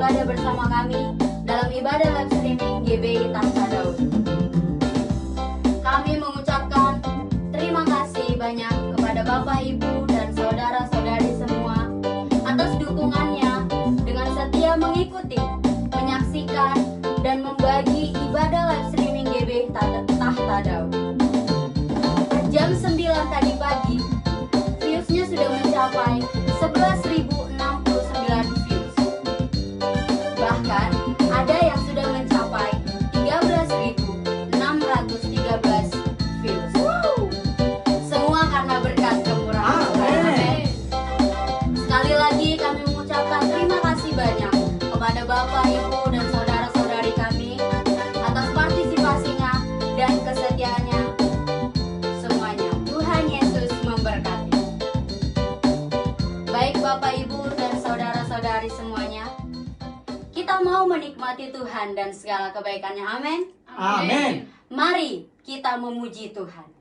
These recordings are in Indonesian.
beribadah bersama kami dalam ibadah live streaming GBI Tahta Daud. Kami mengucapkan terima kasih banyak kepada Bapak, Ibu, dan saudara-saudari semua atas dukungannya dengan setia mengikuti, menyaksikan, dan membagi ibadah live streaming GBI Tahta Daud. Jam 9 tadi pagi, viewsnya sudah mencapai 11.069 views. Bahkan ada yang sudah mencapai 13.613 views. Semua karena berkat kemurahan Tuhan. Sekali lagi kami mengucapkan terima kasih banyak kepada Bapak, Ibu, dan saudara-saudari kami atas partisipasinya dan kesetiaannya. Semuanya Tuhan Yesus memberkati. Baik Bapak, Ibu, dan saudara-saudari semuanya, kita mau menikmati Tuhan dan segala kebaikannya. Amin. Amin. Mari kita memuji Tuhan.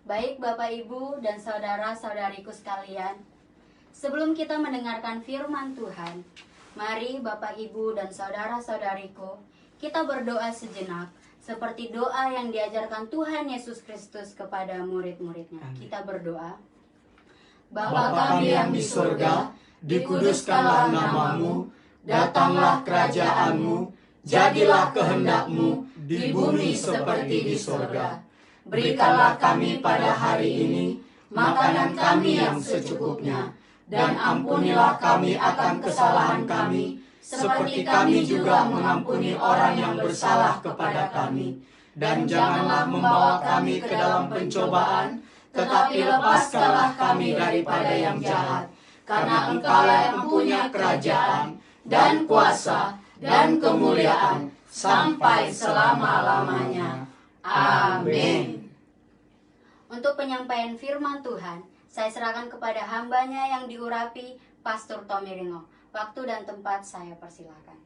Baik Bapak, Ibu, dan saudara-saudariku sekalian, sebelum kita mendengarkan firman Tuhan, mari Bapak, Ibu, dan saudara-saudariku, kita berdoa sejenak seperti doa yang diajarkan Tuhan Yesus Kristus kepada murid-muridnya. Kita berdoa. Bapa kami yang di surga, dikuduskanlah namamu, datanglah kerajaanmu, jadilah kehendak-mu di bumi seperti di surga. Berikanlah kami pada hari ini makanan kami yang secukupnya, dan ampunilah kami akan kesalahan kami, seperti kami juga mengampuni orang yang bersalah kepada kami. Dan janganlah membawa kami ke dalam pencobaan, tetapi lepaskanlah kami daripada yang jahat. Karena Engkaulah yang punya kerajaan, dan kuasa, dan kemuliaan, sampai selama-lamanya. Amin. Untuk penyampaian firman Tuhan, saya serahkan kepada hambanya yang diurapi, Pastor Tommy Ringo. Waktu dan tempat saya persilakan.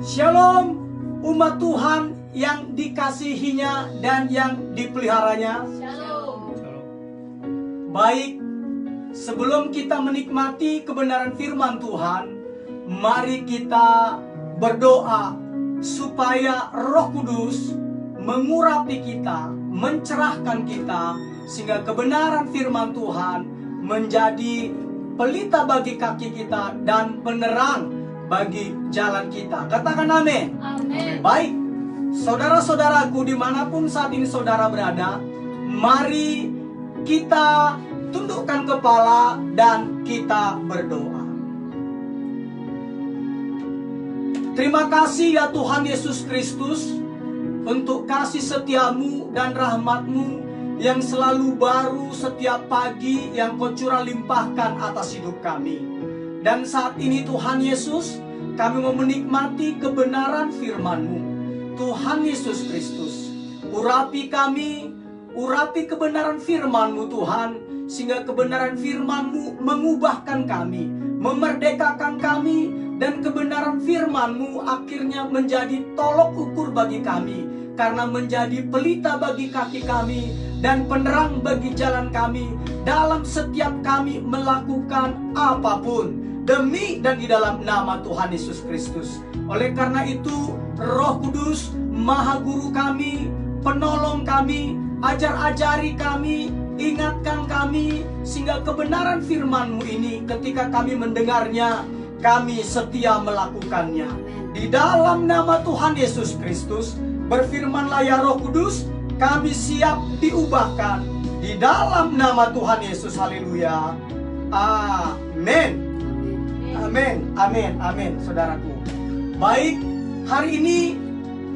Shalom umat Tuhan yang dikasihinya dan yang dipeliharanya. Shalom. Baik, sebelum kita menikmati kebenaran firman Tuhan, mari kita berdoa supaya Roh Kudus mengurapi kita, mencerahkan kita, sehingga kebenaran firman Tuhan menjadi pelita bagi kaki kita dan penerang bagi jalan kita. Katakan amin. Amin. Baik, saudara-saudaraku dimanapun saat ini saudara berada, mari kita tundukkan kepala dan kita berdoa. Terima kasih ya Tuhan Yesus Kristus untuk kasih setiamu dan rahmatmu yang selalu baru setiap pagi yang Kau curah limpahkan atas hidup kami. Dan saat ini Tuhan Yesus, kami mau menikmati kebenaran firman-Mu. Tuhan Yesus Kristus, urapi kami, urapi kebenaran firman-Mu Tuhan, sehingga kebenaran firman-Mu mengubahkan kami, memerdekakan kami, dan kebenaran firman-Mu akhirnya menjadi tolok ukur bagi kami, karena menjadi pelita bagi kaki kami, dan penerang bagi jalan kami, dalam setiap kami melakukan apapun, demi dan di dalam nama Tuhan Yesus Kristus. Oleh karena itu, Roh Kudus, Maha Guru kami, penolong kami, ajar-ajari kami, ingatkan kami, sehingga kebenaran firman-Mu ini ketika kami mendengarnya, kami setia melakukannya. Di dalam nama Tuhan Yesus Kristus, berfirmanlah ya Roh Kudus, kami siap diubahkan. Di dalam nama Tuhan Yesus, haleluya. Amin. Amin, amin, amin, saudaraku. Baik, hari ini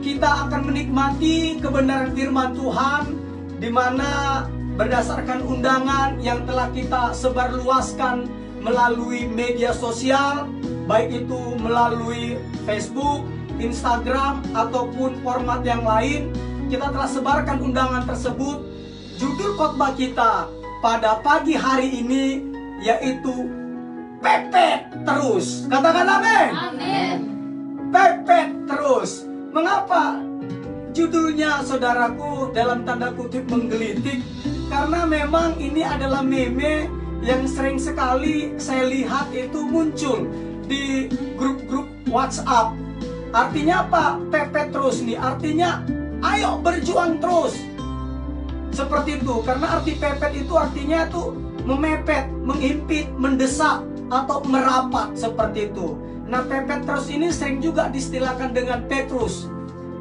kita akan menikmati kebenaran firman Tuhan, di mana berdasarkan undangan yang telah kita sebarluaskan melalui media sosial, baik itu melalui Facebook, Instagram, ataupun format yang lain, kita telah sebarkan undangan tersebut. Judul khotbah kita pada pagi hari ini yaitu pepet terus. Katakan amin. Amin. Pepet terus. Mengapa judulnya saudaraku dalam tanda kutip menggelitik? Karena memang ini adalah meme yang sering sekali saya lihat itu muncul di grup-grup WhatsApp. Artinya apa? Pepet terus nih. Artinya ayo berjuang terus. Seperti itu. Karena arti pepet itu artinya tuh memepet, menghimpit, mendesak, atau merapat seperti itu. Nah, pepet terus ini sering juga distilahkan dengan Petrus.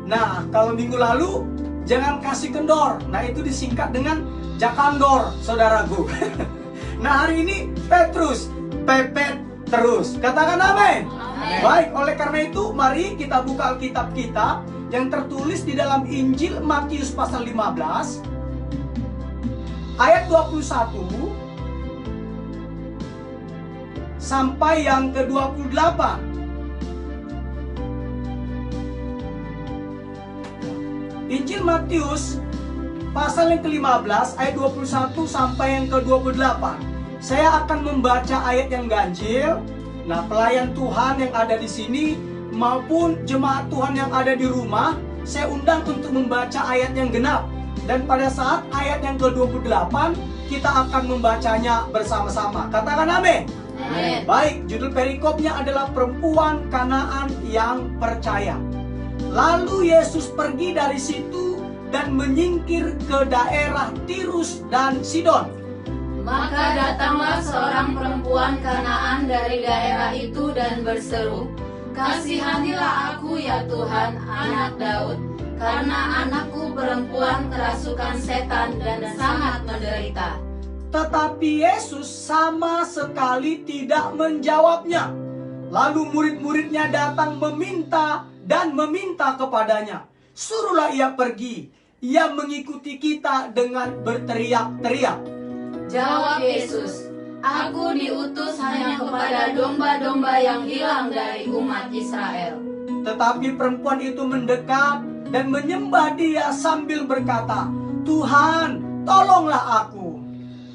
Nah, kalau minggu lalu jangan kasih kendor. Nah, itu disingkat dengan Jakandor, saudaraku. Nah, hari ini Petrus, pepet terus. Katakan amin. Amin. Baik, oleh karena itu mari kita buka Alkitab kita yang tertulis di dalam Injil Matius pasal 15 ayat 21 sampai yang ke-28. Injil Matius pasal yang ke-15 ayat 21 sampai yang ke-28. Saya akan membaca ayat yang ganjil. Nah, pelayan Tuhan yang ada di sini maupun jemaat Tuhan yang ada di rumah, saya undang untuk membaca ayat yang genap. Dan pada saat ayat yang ke-28 kita akan membacanya bersama-sama. Katakan amin. Amin. Baik, judul perikopnya adalah perempuan Kanaan yang percaya. Lalu Yesus pergi dari situ dan menyingkir ke daerah Tirus dan Sidon. Maka datanglah seorang perempuan Kanaan dari daerah itu dan berseru, "Kasihanilah aku ya Tuhan, anak Daud, karena anakku perempuan kerasukan setan dan sangat menderita." Tetapi Yesus sama sekali tidak menjawabnya. Lalu murid-muridnya datang meminta kepadanya, "Suruhlah ia pergi. Ia mengikuti kita dengan berteriak-teriak." Jawab Yesus, "Aku diutus hanya kepada domba-domba yang hilang dari umat Israel." Tetapi perempuan itu mendekat dan menyembah Dia sambil berkata, "Tuhan, tolonglah aku."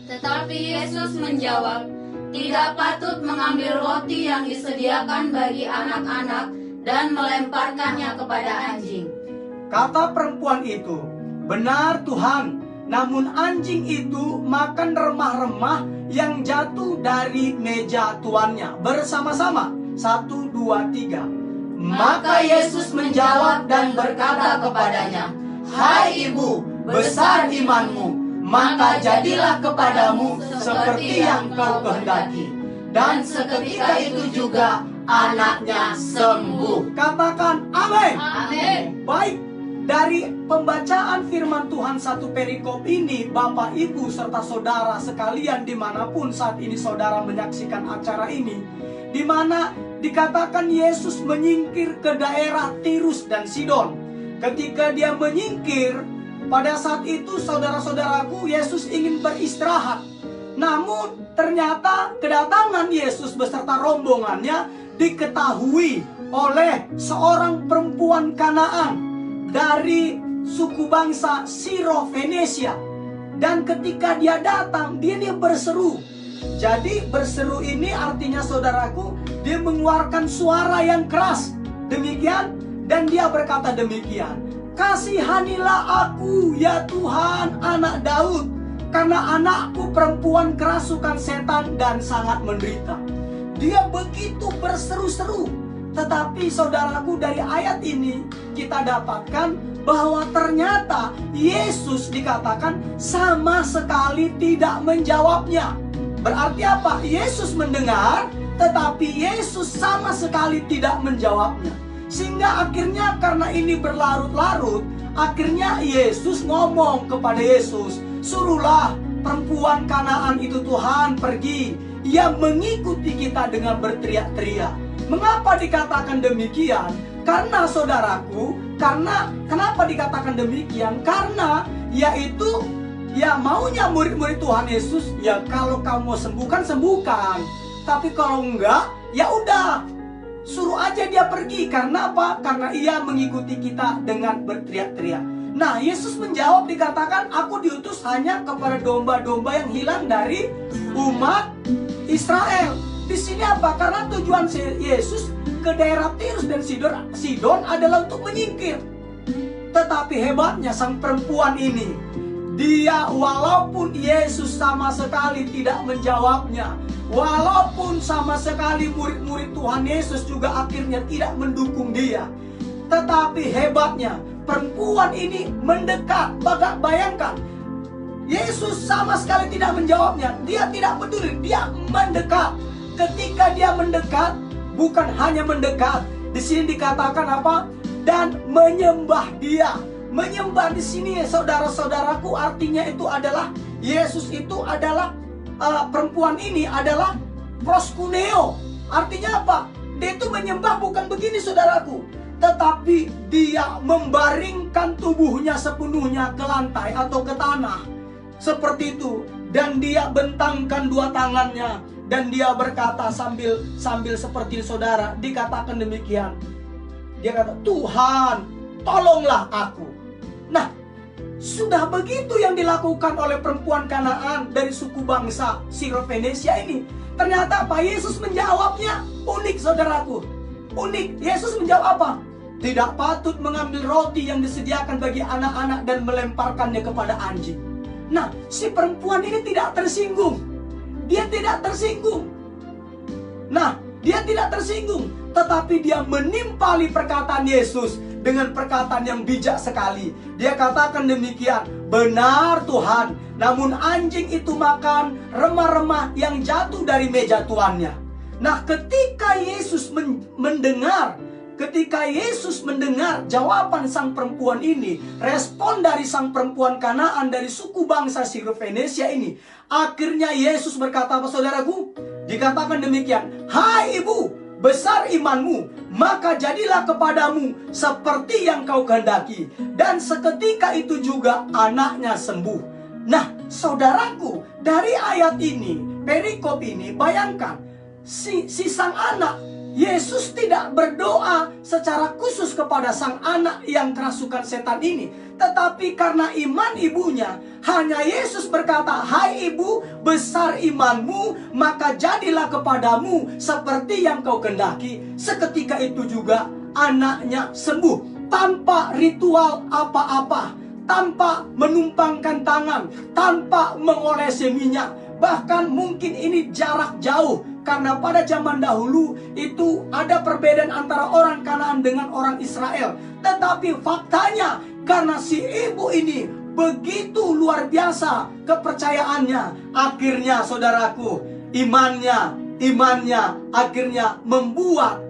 Tetapi Yesus menjawab, "Tidak patut mengambil roti yang disediakan bagi anak-anak dan melemparkannya kepada anjing." Kata perempuan itu, "Benar Tuhan, namun anjing itu makan remah-remah yang jatuh dari meja tuannya bersama-sama." 1, 2, 3. Maka Yesus menjawab dan berkata kepadanya, "Hai ibu, besar imanmu, maka jadilah kepadamu seperti yang kau kehendaki." Dan seketika itu juga anaknya sembuh. Katakan amin. Amin. Baik, dari pembacaan firman Tuhan satu perikop ini, Bapak, Ibu, serta saudara sekalian dimanapun saat ini saudara menyaksikan acara ini, di mana dikatakan Yesus menyingkir ke daerah Tirus dan Sidon. Ketika dia menyingkir, pada saat itu saudara-saudaraku, Yesus ingin beristirahat. Namun ternyata kedatangan Yesus beserta rombongannya diketahui oleh seorang perempuan Kanaan dari suku bangsa Siro-Fenesia. Dan ketika dia datang, dia berseru. Jadi berseru ini artinya saudaraku, dia mengeluarkan suara yang keras. Demikian, dan dia berkata demikian, "Kasihanilah aku ya Tuhan, anak Daud, karena anakku perempuan kerasukan setan dan sangat menderita." Dia begitu berseru-seru. Tetapi saudaraku, dari ayat ini kita dapatkan bahwa ternyata Yesus dikatakan sama sekali tidak menjawabnya. Berarti apa? Yesus mendengar, tetapi Yesus sama sekali tidak menjawabnya. Sehingga akhirnya karena ini berlarut-larut, akhirnya Yesus ngomong kepada Yesus, "Suruhlah perempuan Kanaan itu Tuhan pergi. Ia mengikuti kita dengan berteriak-teriak." Mengapa dikatakan demikian? Karena saudaraku, kenapa dikatakan demikian? Karena yaitu maunya murid-murid Tuhan Yesus, kalau kamu mau sembuhkan. Tapi kalau enggak, ya udah, suruh aja dia pergi. Karena apa? Karena ia mengikuti kita dengan berteriak-teriak. Nah, Yesus menjawab, dikatakan, "Aku diutus hanya kepada domba-domba yang hilang dari umat Israel." Di sini apa? Karena tujuan Yesus ke daerah Tirus dan Sidon adalah untuk menyingkir. Tetapi hebatnya sang perempuan ini, dia walaupun Yesus sama sekali tidak menjawabnya, walaupun sama sekali murid-murid Tuhan Yesus juga akhirnya tidak mendukung dia, tetapi hebatnya perempuan ini mendekat. Bayangkan, Yesus sama sekali tidak menjawabnya. Dia tidak peduli, dia mendekat. Ketika dia mendekat, bukan hanya mendekat, di sini dikatakan apa? Dan menyembah dia. Menyembah di sini, saudara-saudaraku, artinya itu adalah Yesus itu adalah perempuan ini adalah proskuneo. Artinya apa? Dia itu menyembah bukan begini, saudaraku, tetapi dia membaringkan tubuhnya sepenuhnya ke lantai atau ke tanah. Seperti itu. Dan dia bentangkan dua tangannya. Dan dia berkata sambil seperti saudara, dikatakan demikian. Dia kata, "Tuhan, tolonglah aku." Nah, sudah begitu yang dilakukan oleh perempuan Kanaan dari suku bangsa Siro-Fenesia ini. Ternyata apa? Yesus menjawabnya unik, saudaraku. Unik. Yesus menjawab apa? "Tidak patut mengambil roti yang disediakan bagi anak-anak dan melemparkannya kepada anjing." Nah, si perempuan ini tidak tersinggung. Dia tidak tersinggung. Nah, dia tidak tersinggung, tetapi dia menimpali perkataan Yesus dengan perkataan yang bijak sekali. Dia katakan demikian, "Benar Tuhan, namun anjing itu makan remah-remah yang jatuh dari meja tuannya." Nah, ketika Yesus mendengar jawaban sang perempuan ini, respon dari sang perempuan Kanaan dari suku bangsa Sirofenesia ini, akhirnya Yesus berkata, apa saudaraku? Dikatakan demikian, "Hai ibu, besar imanmu, maka jadilah kepadamu seperti yang kau kehendaki." Dan seketika itu juga anaknya sembuh. Nah, saudaraku, dari ayat ini, perikop ini, bayangkan, si sang anak, Yesus tidak berdoa secara khusus kepada sang anak yang kerasukan setan ini. Tetapi karena iman ibunya, hanya Yesus berkata, "Hai ibu, besar imanmu, maka jadilah kepadamu seperti yang kau kehendaki." Seketika itu juga anaknya sembuh. Tanpa ritual apa-apa, tanpa menumpangkan tangan, tanpa mengolesi minyak. Bahkan mungkin ini jarak jauh, karena pada zaman dahulu itu ada perbedaan antara orang Kanaan dengan orang Israel. Tetapi faktanya, karena si ibu ini begitu luar biasa kepercayaannya, akhirnya saudaraku, imannya akhirnya membuat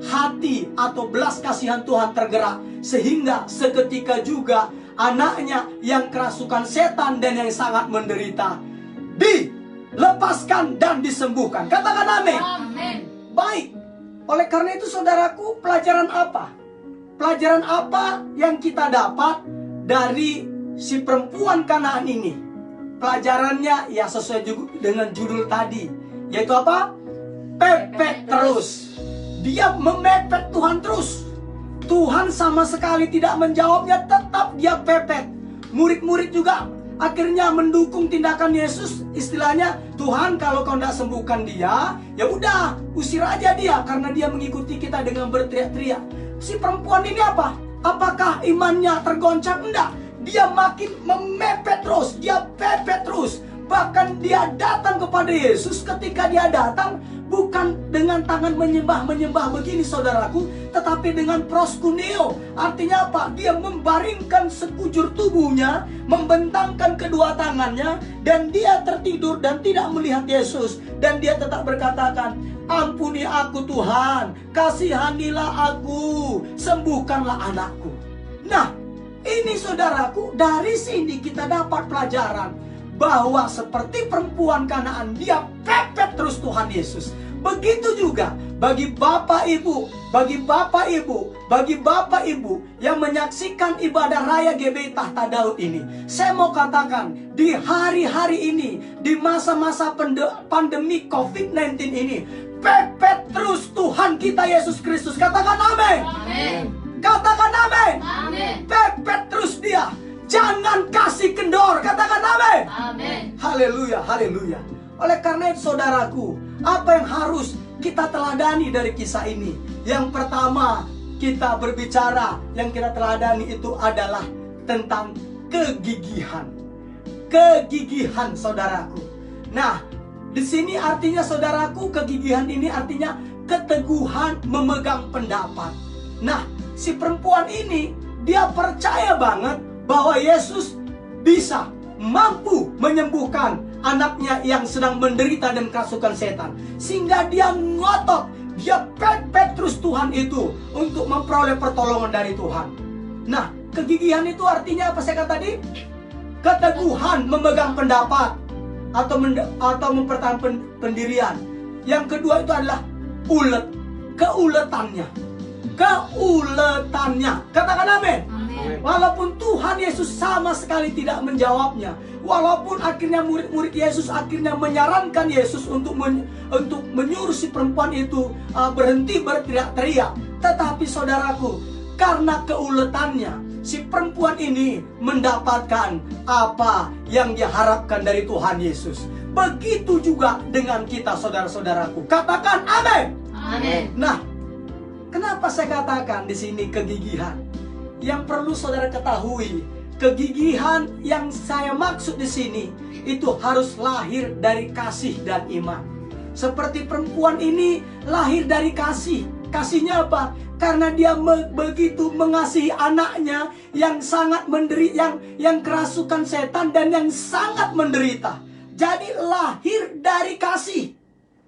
hati atau belas kasihan Tuhan tergerak, sehingga seketika juga anaknya yang kerasukan setan dan yang sangat menderita dilepaskan dan disembuhkan. Katakan amin. Amin. Baik. Oleh karena itu saudaraku, pelajaran apa? Pelajaran apa yang kita dapat dari si perempuan Kanaan ini? Pelajarannya ya sesuai dengan judul tadi, yaitu apa? Pepet terus. Dia memepet Tuhan terus. Tuhan sama sekali tidak menjawabnya, tetap dia pepet. Murid-murid juga akhirnya mendukung tindakan Yesus. Istilahnya, "Tuhan, kalau kau tidak sembuhkan dia, ya udah, usir aja dia, karena dia mengikuti kita dengan berteriak-teriak." Si perempuan ini apa? Apakah imannya tergoncang? Enggak. Dia makin memepet terus, dia pepet terus. Bahkan dia datang kepada Yesus. Ketika dia datang, bukan dengan tangan menyembah begini saudaraku, tetapi dengan proskuneo. Artinya apa? Dia membaringkan sekujur tubuhnya, membentangkan kedua tangannya, dan dia tertidur dan tidak melihat Yesus. Dan dia tetap berkatakan, "Ampuni aku Tuhan, kasihanilah aku, sembuhkanlah anakku." Nah, ini saudaraku, dari sini kita dapat pelajaran bahwa seperti perempuan Kanaan, dia pepet terus Tuhan Yesus. Begitu juga bagi Bapak Ibu yang menyaksikan ibadah raya GBI Tahta Daud ini. Saya mau katakan, di hari-hari ini, di masa-masa pandemi COVID-19 ini, pepet terus Tuhan kita Yesus Kristus. Katakan amin. Amin. Katakan amin. Amin. Pepet terus dia. Jangan kasih kendor. Katakan amin. Amin. Haleluya, haleluya. Oleh karena itu saudaraku, apa yang harus kita teladani dari kisah ini? Yang pertama, kita berbicara, yang kita teladani itu adalah tentang kegigihan. Kegigihan saudaraku. Nah, di sini artinya saudaraku, kegigihan ini artinya keteguhan memegang pendapat. Nah, si perempuan ini, dia percaya banget bahwa Yesus bisa, mampu menyembuhkan anaknya yang sedang menderita dan kerasukan setan. Sehingga dia ngotot, dia pepet terus Tuhan itu untuk memperoleh pertolongan dari Tuhan. Nah, kegigihan itu artinya apa saya kata tadi? Keteguhan memegang pendapat atau mempertahankan pendirian. Yang kedua itu adalah keuletannya. Katakan amin. Walaupun Tuhan Yesus sama sekali tidak menjawabnya, walaupun akhirnya murid-murid Yesus akhirnya menyarankan Yesus untuk menyuruh si perempuan itu berhenti berteriak-teriak, tetapi saudaraku, karena keuletannya, si perempuan ini mendapatkan apa yang dia harapkan dari Tuhan Yesus. Begitu juga dengan kita saudara-saudaraku. Katakan amin. Amin. Nah, kenapa saya katakan di sini kegigihan? Yang perlu saudara ketahui, kegigihan yang saya maksud di sini itu harus lahir dari kasih dan iman. Seperti perempuan ini lahir dari kasih. Kasihnya apa? Karena dia begitu mengasihi anaknya yang sangat menderita, yang kerasukan setan dan yang sangat menderita. Jadi lahir dari kasih.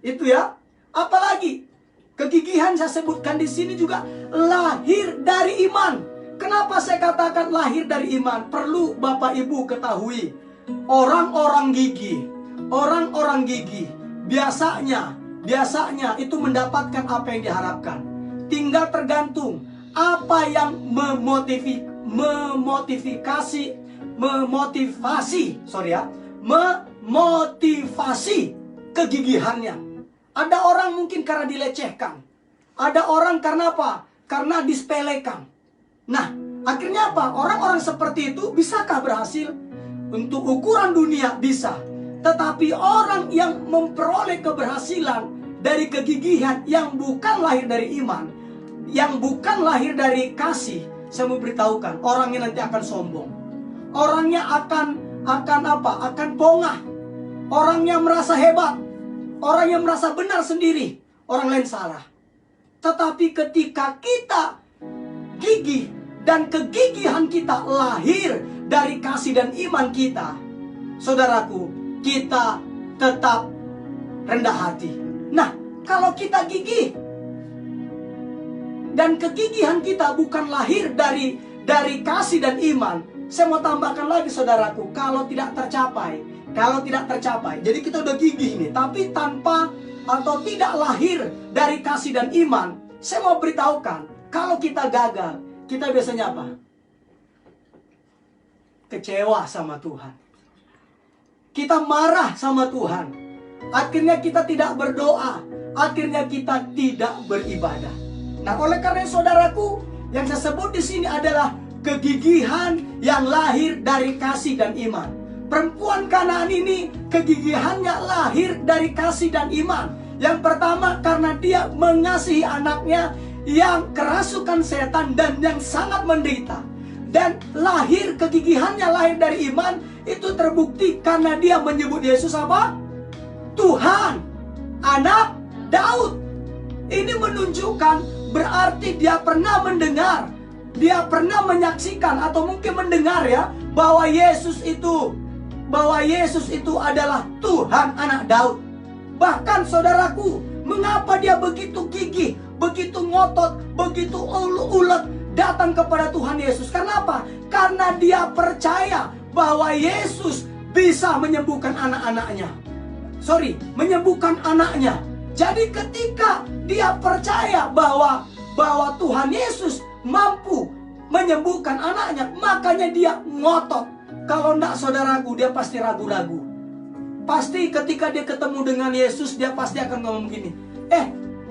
Itu ya. Apalagi kegigihan saya sebutkan di sini juga lahir dari iman. Kenapa saya katakan lahir dari iman? Perlu Bapak Ibu ketahui, orang-orang gigih biasanya itu mendapatkan apa yang diharapkan. Tinggal tergantung apa yang memotivasi kegigihannya. Ada orang mungkin karena dilecehkan. Ada orang karena apa? Karena disepelekan. Nah, akhirnya apa? Orang-orang seperti itu bisakah berhasil? Untuk ukuran dunia bisa. Tetapi orang yang memperoleh keberhasilan dari kegigihan yang bukan lahir dari iman, yang bukan lahir dari kasih, saya mau beritahukan, orangnya nanti akan sombong. Orangnya akan apa? Akan pongah. Orangnya merasa hebat. Orang yang merasa benar sendiri, orang lain salah. Tetapi ketika kita gigih dan kegigihan kita lahir dari kasih dan iman kita, saudaraku, kita tetap rendah hati. Nah, kalau kita gigih dan kegigihan kita bukan lahir dari kasih dan iman, saya mau tambahkan lagi saudaraku, kalau tidak tercapai, jadi kita udah gigih nih, tapi tanpa atau tidak lahir dari kasih dan iman, saya mau beritahukan, kalau kita gagal, kita biasanya apa? Kecewa sama Tuhan. Kita marah sama Tuhan. Akhirnya kita tidak berdoa. Akhirnya kita tidak beribadah. Nah, oleh karena saudaraku, yang saya sebut di sini adalah kegigihan yang lahir dari kasih dan iman. Perempuan Kanaan ini kegigihannya lahir dari kasih dan iman. Yang pertama karena dia mengasihi anaknya yang kerasukan setan dan yang sangat menderita. Dan kegigihannya lahir dari iman itu terbukti karena dia menyebut Yesus apa? Tuhan, anak Daud. Ini menunjukkan berarti dia pernah mendengar, dia pernah menyaksikan atau mungkin mendengar ya, bahwa Yesus itu adalah Tuhan anak Daud. Bahkan saudaraku, mengapa dia begitu gigih, begitu ngotot, begitu ulet datang kepada Tuhan Yesus? Kenapa? Karena dia percaya bahwa Yesus bisa menyembuhkan menyembuhkan anaknya. Jadi ketika dia percaya bahwa Tuhan Yesus mampu menyembuhkan anaknya, makanya dia ngotot. Kalau enggak saudaraku, dia pasti ragu-ragu. Pasti ketika dia ketemu dengan Yesus, dia pasti akan ngomong gini,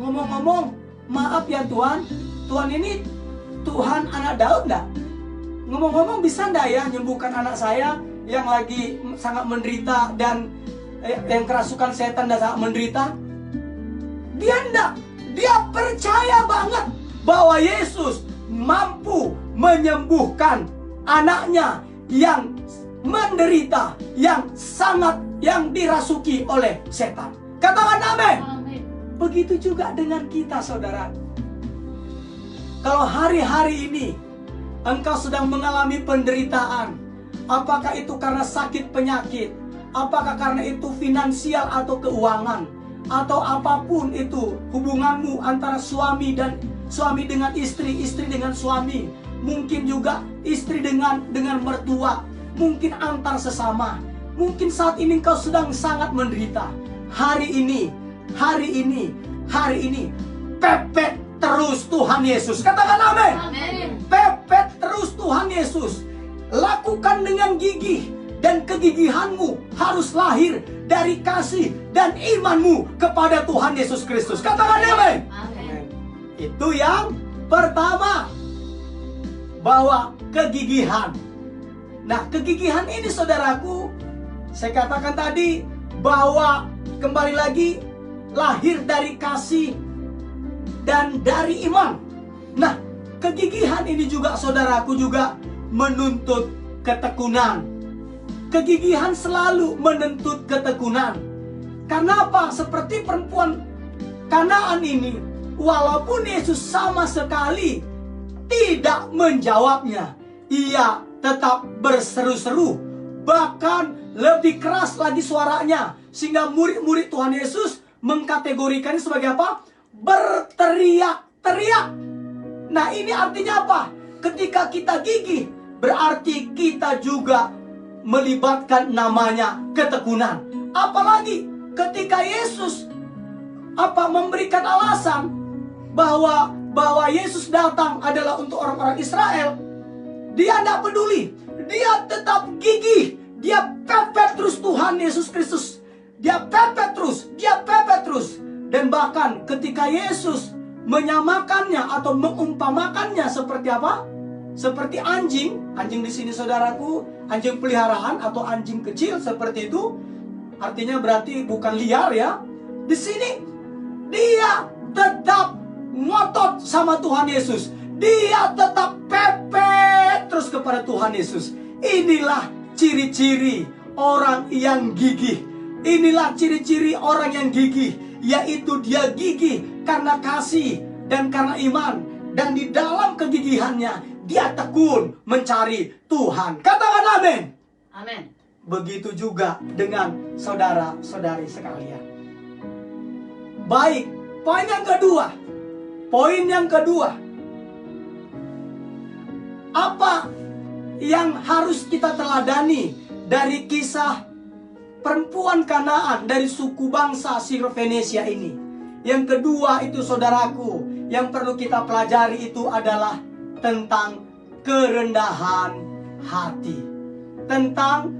ngomong-ngomong, maaf ya Tuhan, Tuhan ini Tuhan anak Daud enggak? Ngomong-ngomong, bisa enggak ya menyembuhkan anak saya yang lagi sangat menderita dan yang kerasukan setan dan sangat menderita? Dia enggak. Dia percaya banget bahwa Yesus mampu menyembuhkan anaknya yang menderita, yang dirasuki oleh setan. Katakan amin. Begitu juga dengan kita, saudara. Kalau hari-hari ini engkau sedang mengalami penderitaan, apakah itu karena sakit penyakit, apakah karena itu finansial atau keuangan, atau apapun itu, hubunganmu antara suami dengan istri, istri dengan suami, mungkin juga istri dengan mertua, mungkin antar sesama, mungkin saat ini engkau sedang sangat menderita. Hari ini, pepet terus Tuhan Yesus. Katakan amin. Pepet terus Tuhan Yesus. Lakukan dengan gigih, dan kegigihanmu harus lahir dari kasih dan imanmu kepada Tuhan Yesus Kristus. Katakan amin. Itu yang pertama, bahwa kegigihan. Nah, kegigihan ini saudaraku, saya katakan tadi bahwa kembali lagi lahir dari kasih dan dari iman. Nah, kegigihan ini juga saudaraku juga menuntut ketekunan. Kegigihan selalu menuntut ketekunan. Karena apa? Seperti perempuan Kanaan ini, walaupun Yesus sama sekali tidak menjawabnya, ia tetap berseru-seru, bahkan lebih keras lagi suaranya, sehingga murid-murid Tuhan Yesus mengkategorikannya sebagai apa? Berteriak-teriak. Nah, ini artinya apa? Ketika kita gigih, berarti kita juga melibatkan namanya ketekunan. Apalagi ketika Yesus memberikan alasan bahwa Yesus datang adalah untuk orang-orang Israel, dia tidak peduli. Dia tetap gigih. Dia pepet terus Tuhan Yesus Kristus. Dia pepet terus. Dan bahkan ketika Yesus menyamakannya atau mengumpamakannya seperti apa? Seperti anjing. Anjing di sini saudaraku, anjing peliharaan atau anjing kecil seperti itu. Artinya berarti bukan liar ya. Di sini dia tetap ngotot sama Tuhan Yesus. Dia tetap pepet terus kepada Tuhan Yesus. Inilah ciri-ciri orang yang gigih. Inilah ciri-ciri orang yang gigih, yaitu dia gigih karena kasih dan karena iman. Dan di dalam kegigihannya dia tekun mencari Tuhan. Katakan amin. Amin. Begitu juga dengan saudara-saudari sekalian. Baik, poin yang kedua. Apa yang harus kita teladani dari kisah perempuan Kanaan dari suku bangsa Sirofenesia ini? Yang kedua itu saudaraku, yang perlu kita pelajari itu adalah tentang kerendahan hati. Tentang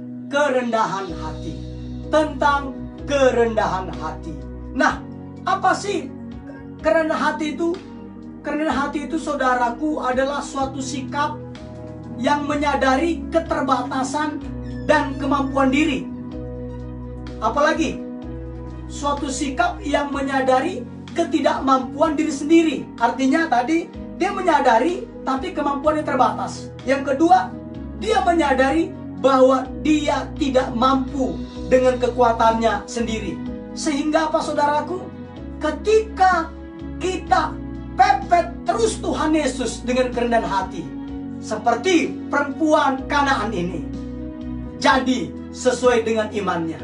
kerendahan hati. Nah, apa sih kerendahan hati itu? Kerendahan hati itu saudaraku adalah suatu sikap yang menyadari keterbatasan dan kemampuan diri. Apalagi suatu sikap yang menyadari ketidakmampuan diri sendiri. Artinya tadi dia menyadari tapi kemampuannya terbatas. Yang kedua, dia menyadari bahwa dia tidak mampu dengan kekuatannya sendiri. Sehingga apa saudaraku? Ketika kita pepet terus Tuhan Yesus dengan kerendahan hati, seperti perempuan Kanaan ini, jadi sesuai dengan imannya.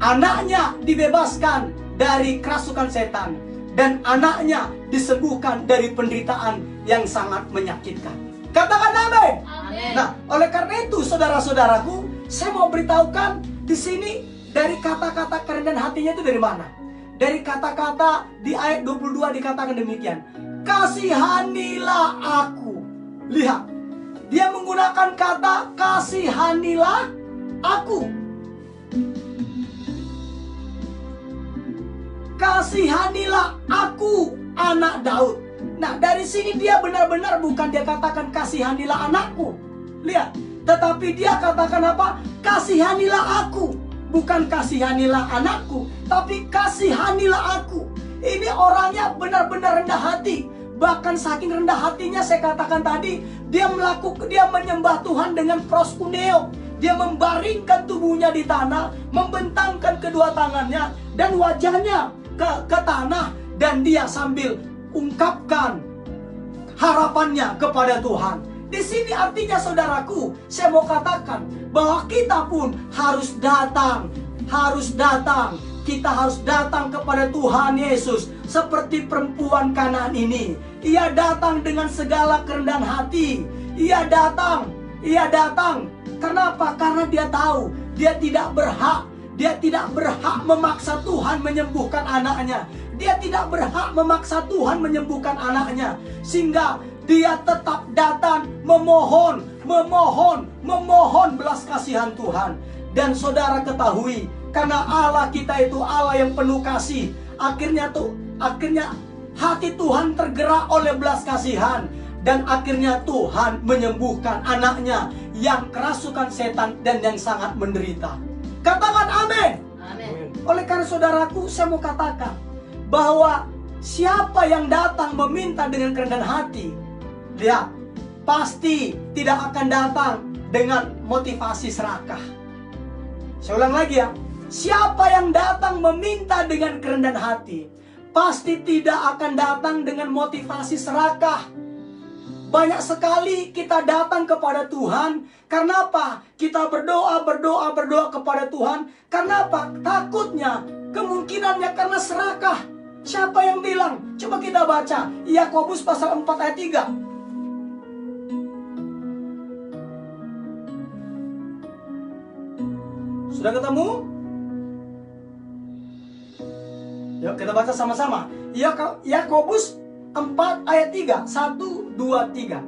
Anaknya dibebaskan dari kerasukan setan, dan anaknya disembuhkan dari penderitaan yang sangat menyakitkan. Katakan amin. Amin. Nah, oleh karena itu saudara-saudaraku, saya mau beritahukan di sini dari kata-kata kerendahan hatinya itu dari mana? Dari kata-kata di ayat 22 dikatakan demikian. Kasihanilah aku. Lihat, dia menggunakan kata kasihanilah aku. Kasihanilah aku, anak Daud. Nah, dari sini dia benar-benar bukan dia katakan kasihanilah anakku. Lihat, tetapi dia katakan apa? Kasihanilah aku. Bukan kasihanilah anakku, tapi kasihanilah aku. Ini orangnya benar-benar rendah hati. Bahkan saking rendah hatinya saya katakan tadi, dia menyembah Tuhan dengan proskuneo. Dia membaringkan tubuhnya di tanah, membentangkan kedua tangannya dan wajahnya ke tanah, dan dia sambil ungkapkan harapannya kepada Tuhan. Di sini artinya saudaraku, saya mau katakan bahwa kita pun harus datang. Kita harus datang kepada Tuhan Yesus seperti perempuan Kanaan ini. Ia datang dengan segala kerendahan hati. Ia datang. Kenapa? Karena dia tahu dia tidak berhak. Dia tidak berhak memaksa Tuhan menyembuhkan anaknya. Dia tidak berhak memaksa Tuhan menyembuhkan anaknya. Sehingga dia tetap datang memohon belas kasihan Tuhan. Dan saudara ketahui, karena Allah kita itu Allah yang penuh kasih. Akhirnya hati Tuhan tergerak oleh belas kasihan. Dan akhirnya Tuhan menyembuhkan anaknya yang kerasukan setan dan yang sangat menderita. Katakan amin. Amin. Oleh karena saudaraku, saya mau katakan bahwa siapa yang datang meminta dengan kerendahan hati, lihat, pasti tidak akan datang dengan motivasi serakah. Saya ulang lagi ya. Siapa yang datang meminta dengan kerendahan hati, pasti tidak akan datang dengan motivasi serakah. Banyak sekali kita datang kepada Tuhan. Karena apa? Kita berdoa kepada Tuhan. Karena apa? Takutnya, kemungkinannya karena serakah. Siapa yang bilang? Coba kita baca Yakobus pasal 4 ayat 3. Sudah ketemu? Yuk kita baca sama-sama. Yakobus 4 ayat 3. 1, 2, 3.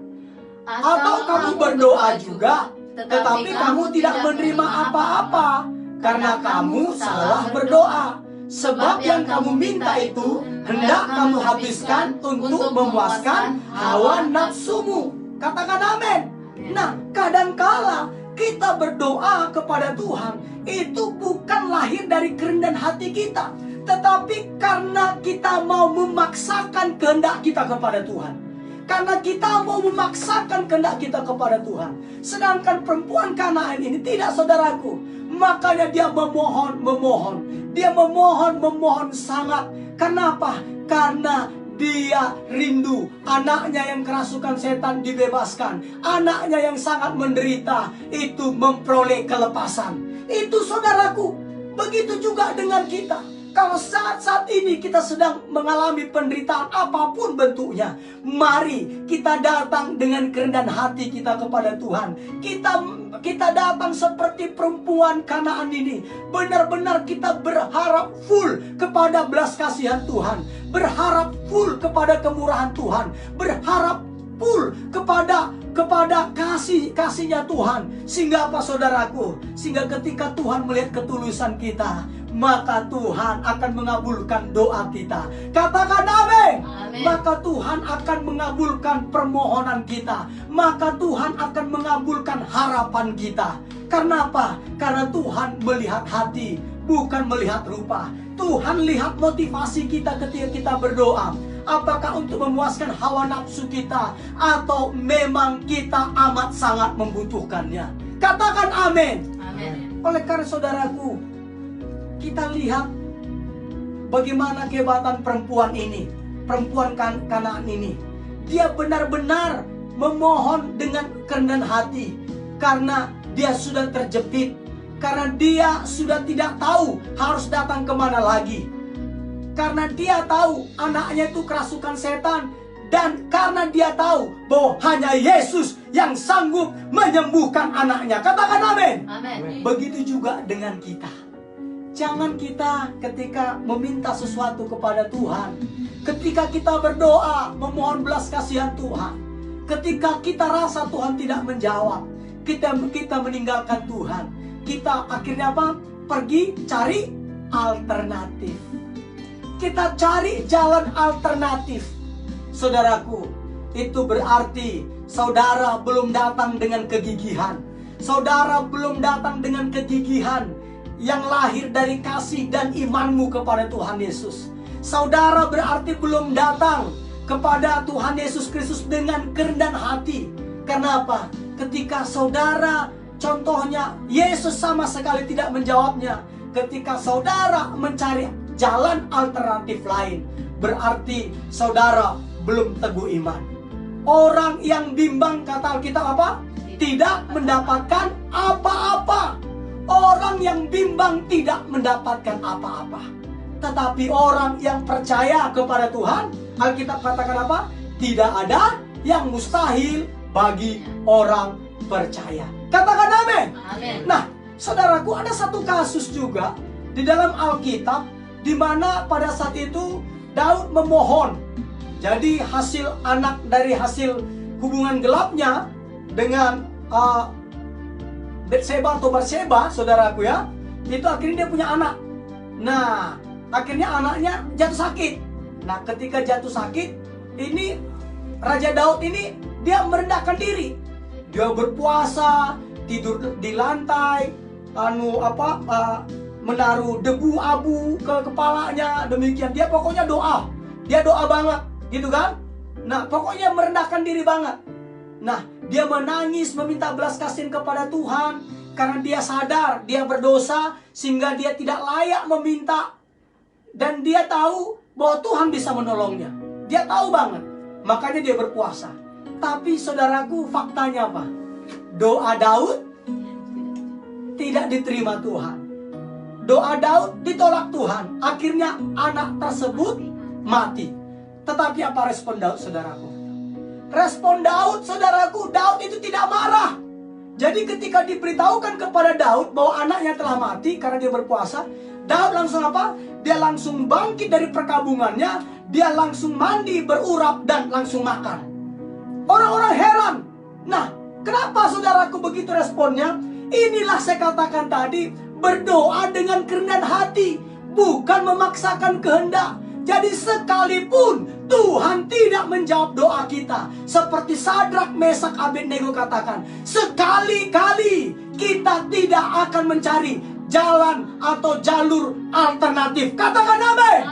Atau kamu berdoa juga, tetapi kamu tidak menerima apa-apa, karena kamu salah berdoa. Sebab yang kamu minta itu hendak kamu habiskan untuk memuaskan hawa nafsumu. Katakan amin. Nah, kadangkala kita berdoa kepada Tuhan itu bukan lahir dari kerendahan hati kita, tetapi karena kita mau memaksakan kehendak kita kepada Tuhan. Karena kita mau memaksakan kehendak kita kepada Tuhan. Sedangkan perempuan Kanaan ini tidak, saudaraku. Makanya dia memohon. Dia memohon sangat. Kenapa? Karena dia rindu anaknya yang kerasukan setan dibebaskan. Anaknya yang sangat menderita itu memperoleh kelepasan. Itu, saudaraku. Begitu juga dengan kita. Kalau saat ini kita sedang mengalami penderitaan apapun bentuknya, mari kita datang dengan kerendahan hati kita kepada Tuhan. Kita datang seperti perempuan Kanaan ini. Benar-benar kita berharap full kepada belas kasihan Tuhan. Berharap full kepada kemurahan Tuhan. Berharap full kepada kasihnya Tuhan. Sehingga apa, saudaraku? Sehingga ketika Tuhan melihat ketulusan kita, maka Tuhan akan mengabulkan doa kita. Katakan amin. Maka Tuhan akan mengabulkan permohonan kita. Maka Tuhan akan mengabulkan harapan kita. Karena apa? Karena Tuhan melihat hati, bukan melihat rupa. Tuhan lihat motivasi kita ketika kita berdoa. Apakah untuk memuaskan hawa nafsu kita, atau memang kita amat sangat membutuhkannya? Katakan amin. Oleh karena, saudaraku, kita lihat bagaimana kehebatan perempuan ini, perempuan Kanaan ini. Dia benar-benar memohon dengan kerendahan hati, karena dia sudah terjepit, karena dia sudah tidak tahu harus datang kemana lagi. Karena dia tahu anaknya itu kerasukan setan, dan karena dia tahu bahwa hanya Yesus yang sanggup menyembuhkan anaknya. Katakan amin. Begitu juga dengan kita. Jangan kita ketika meminta sesuatu kepada Tuhan, ketika kita berdoa memohon belas kasihan Tuhan, ketika kita rasa Tuhan tidak menjawab, kita meninggalkan Tuhan. Kita akhirnya apa? Pergi cari alternatif. Kita cari jalan alternatif. Saudaraku, itu berarti saudara belum datang dengan kegigihan. Saudara belum datang dengan kegigihan yang lahir dari kasih dan imanmu kepada Tuhan Yesus. Saudara berarti belum datang kepada Tuhan Yesus Kristus dengan kerendahan hati. Kenapa? Ketika saudara, contohnya, Yesus sama sekali tidak menjawabnya. Ketika saudara mencari jalan alternatif lain, berarti saudara belum teguh iman. Orang yang bimbang, kata Alkitab apa? Tidak mendapatkan apa-apa. Orang yang bimbang tidak mendapatkan apa-apa. Tetapi orang yang percaya kepada Tuhan, Alkitab katakan apa? Tidak ada yang mustahil bagi orang percaya. Katakan amin. Nah, saudaraku, ada satu kasus juga di dalam Alkitab, di mana pada saat itu Daud memohon. Jadi hasil anak dari hasil hubungan gelapnya dengan Batseba atau Batseba, saudaraku ya, itu akhirnya dia punya anak. Nah, akhirnya anaknya jatuh sakit. Nah, ketika jatuh sakit, ini Raja Daud ini dia merendahkan diri. Dia berpuasa, tidur di lantai, menaruh debu abu ke kepalanya, demikian. Dia pokoknya doa. Dia doa banget, gitu kan? Nah, pokoknya merendahkan diri banget. Nah, dia menangis meminta belas kasihan kepada Tuhan. Karena dia sadar, dia berdosa, sehingga dia tidak layak meminta. Dan dia tahu bahwa Tuhan bisa menolongnya. Dia tahu banget, makanya dia berpuasa. Tapi saudaraku, faktanya apa? Doa Daud tidak diterima Tuhan. Doa Daud ditolak Tuhan. Akhirnya anak tersebut mati. Tetapi apa respon Daud, saudaraku? Respon Daud, saudaraku, Daud itu tidak marah. Jadi ketika diberitahukan kepada Daud bahwa anaknya telah mati karena dia berpuasa, Daud langsung apa? Dia langsung bangkit dari perkabungannya, dia langsung mandi, berurap, dan langsung makan. Orang-orang heran. Nah, kenapa saudaraku begitu responnya? Inilah saya katakan tadi, berdoa dengan kerendahan hati, bukan memaksakan kehendak. Jadi sekalipun Tuhan tidak menjawab doa kita, seperti Sadrak, Mesak, Abednego katakan, sekali-kali kita tidak akan mencari jalan atau jalur alternatif. Katakan amin.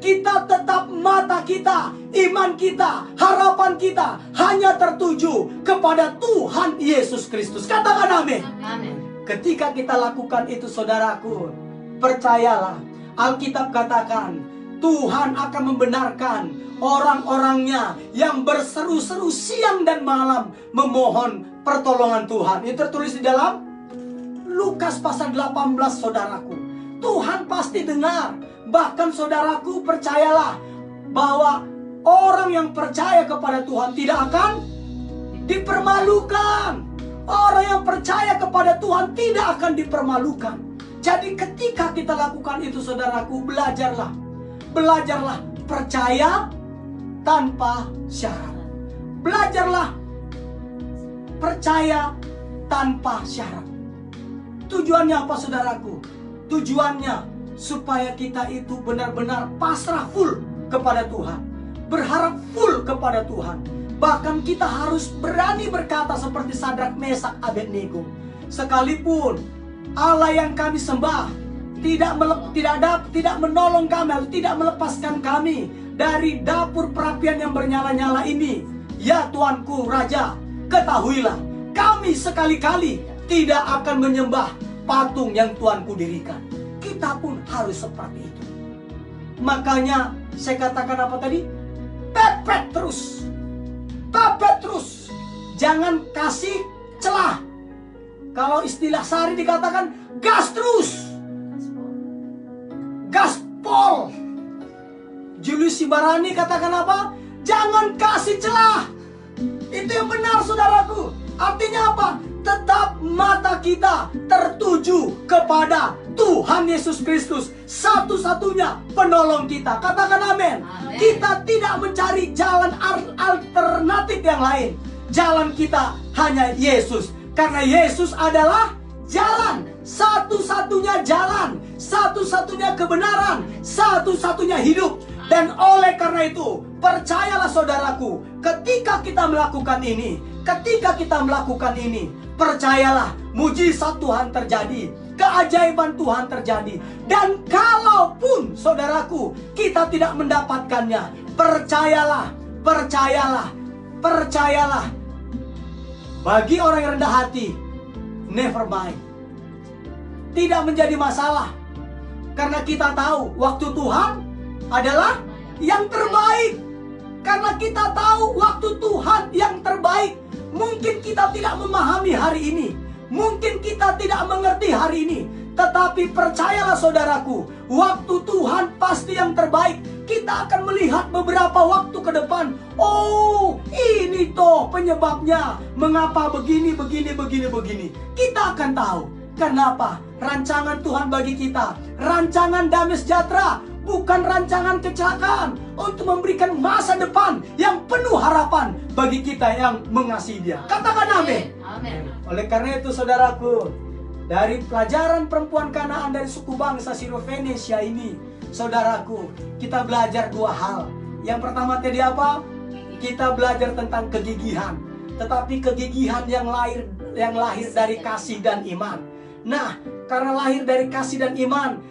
Kita tetap mata kita, iman kita, harapan kita hanya tertuju kepada Tuhan Yesus Kristus. Katakan amin. Ketika kita lakukan itu, saudaraku, percayalah, Alkitab katakan Tuhan akan membenarkan orang-orangnya yang berseru-seru siang dan malam memohon pertolongan Tuhan. Itu tertulis di dalam Lukas pasal 18, saudaraku. Tuhan pasti dengar. Bahkan saudaraku, percayalah bahwa orang yang percaya kepada Tuhan tidak akan dipermalukan. Orang yang percaya kepada Tuhan tidak akan dipermalukan. Jadi ketika kita lakukan itu, saudaraku, belajarlah. Belajarlah percaya tanpa syarat. Belajarlah percaya tanpa syarat. Tujuannya apa, saudaraku? Tujuannya supaya kita itu benar-benar pasrah full kepada Tuhan, berharap full kepada Tuhan. Bahkan kita harus berani berkata seperti Sadrak, Mesak, Abednego, sekalipun Allah yang kami sembah tidak menolong kami atau tidak melepaskan kami dari dapur perapian yang bernyala-nyala ini, ya Tuanku Raja, ketahuilah kami sekali-kali tidak akan menyembah patung yang Tuanku dirikan. Kita pun harus seperti itu. Makanya saya katakan apa tadi? Pepet terus. Pepet terus. Jangan kasih celah. Kalau istilah sehari dikatakan gas terus. Gaspol. Julius Sibarani katakan apa? Jangan kasih celah. Itu yang benar, saudaraku. Artinya apa? Tetap mata kita tertuju kepada Tuhan Yesus Kristus, satu-satunya penolong kita. Katakan amin. Kita tidak mencari jalan alternatif yang lain. Jalan kita hanya Yesus. Karena Yesus adalah jalan, satu-satunya jalan, satu-satunya kebenaran, satu-satunya hidup. Dan oleh karena itu, percayalah saudaraku, ketika kita melakukan ini, percayalah, mujizat Tuhan terjadi, keajaiban Tuhan terjadi. Dan kalaupun saudaraku, kita tidak mendapatkannya, percayalah, bagi orang yang rendah hati, never mind. Tidak menjadi masalah. Karena kita tahu waktu Tuhan adalah yang terbaik. Karena kita tahu waktu Tuhan yang terbaik. Mungkin kita tidak memahami hari ini. Mungkin kita tidak mengerti hari ini. Tetapi percayalah saudaraku, waktu Tuhan pasti yang terbaik. Kita akan melihat beberapa waktu ke depan. Oh, ini toh penyebabnya. Mengapa begini. Kita akan tahu. Kenapa? Rancangan Tuhan bagi kita, rancangan damai sejahtera, bukan rancangan kecelakaan, untuk memberikan masa depan yang penuh harapan bagi kita yang mengasihi Dia. Katakan amin. Oleh karena itu saudaraku, dari pelajaran perempuan Kanaan dari suku bangsa Sirofenesia ini, saudaraku, kita belajar dua hal. Yang pertama tadi apa? Kita belajar tentang kegigihan, tetapi kegigihan yang lahir dari kasih dan iman. Nah, karena lahir dari kasih dan iman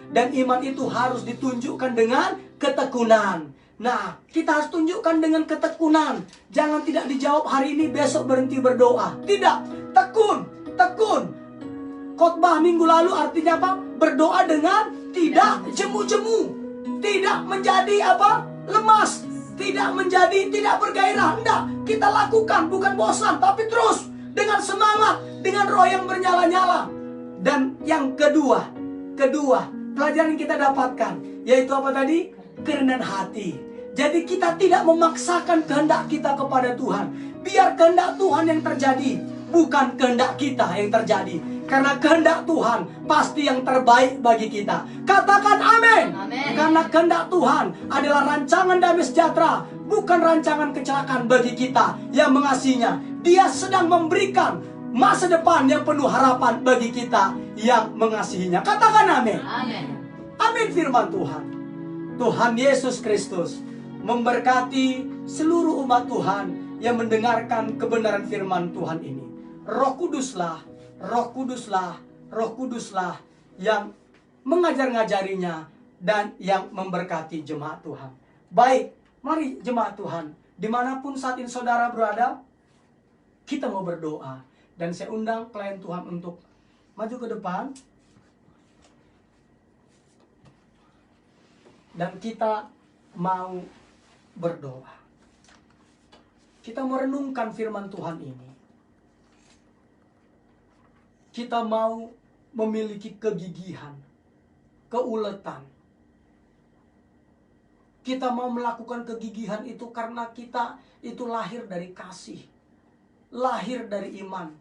itu harus ditunjukkan dengan ketekunan. Nah, kita harus tunjukkan dengan ketekunan. Jangan tidak dijawab hari ini, besok berhenti berdoa. Tidak, tekun. khotbah minggu lalu artinya apa? Berdoa dengan tidak jemu-jemu, tidak menjadi apa? Lemas, tidak bergairah. Enggak, kita lakukan bukan bosan, tapi terus dengan semangat, dengan roh yang bernyala-nyala. Dan yang kedua, pelajaran yang kita dapatkan yaitu apa tadi? Kerendahan hati. Jadi kita tidak memaksakan kehendak kita kepada Tuhan. Biar kehendak Tuhan yang terjadi, bukan kehendak kita yang terjadi. Karena kehendak Tuhan pasti yang terbaik bagi kita. Katakan amin. Amin. Karena kehendak Tuhan adalah rancangan damai sejahtera, bukan rancangan kecelakaan bagi kita yang mengasihinya. Dia sedang memberikan masa depan yang penuh harapan bagi kita yang mengasihinya. Katakan amin. Amin. Amin firman Tuhan. Tuhan Yesus Kristus memberkati seluruh umat Tuhan yang mendengarkan kebenaran firman Tuhan ini. Roh Kuduslah yang mengajar-ngajarinya dan yang memberkati jemaat Tuhan. Baik, mari jemaat Tuhan, dimanapun saat ini saudara berada, kita mau berdoa. Dan saya undang pelayan Tuhan untuk maju ke depan. Dan kita mau berdoa. Kita merenungkan firman Tuhan ini. Kita mau memiliki kegigihan, keuletan. Kita mau melakukan kegigihan itu karena kita itu lahir dari kasih, lahir dari iman,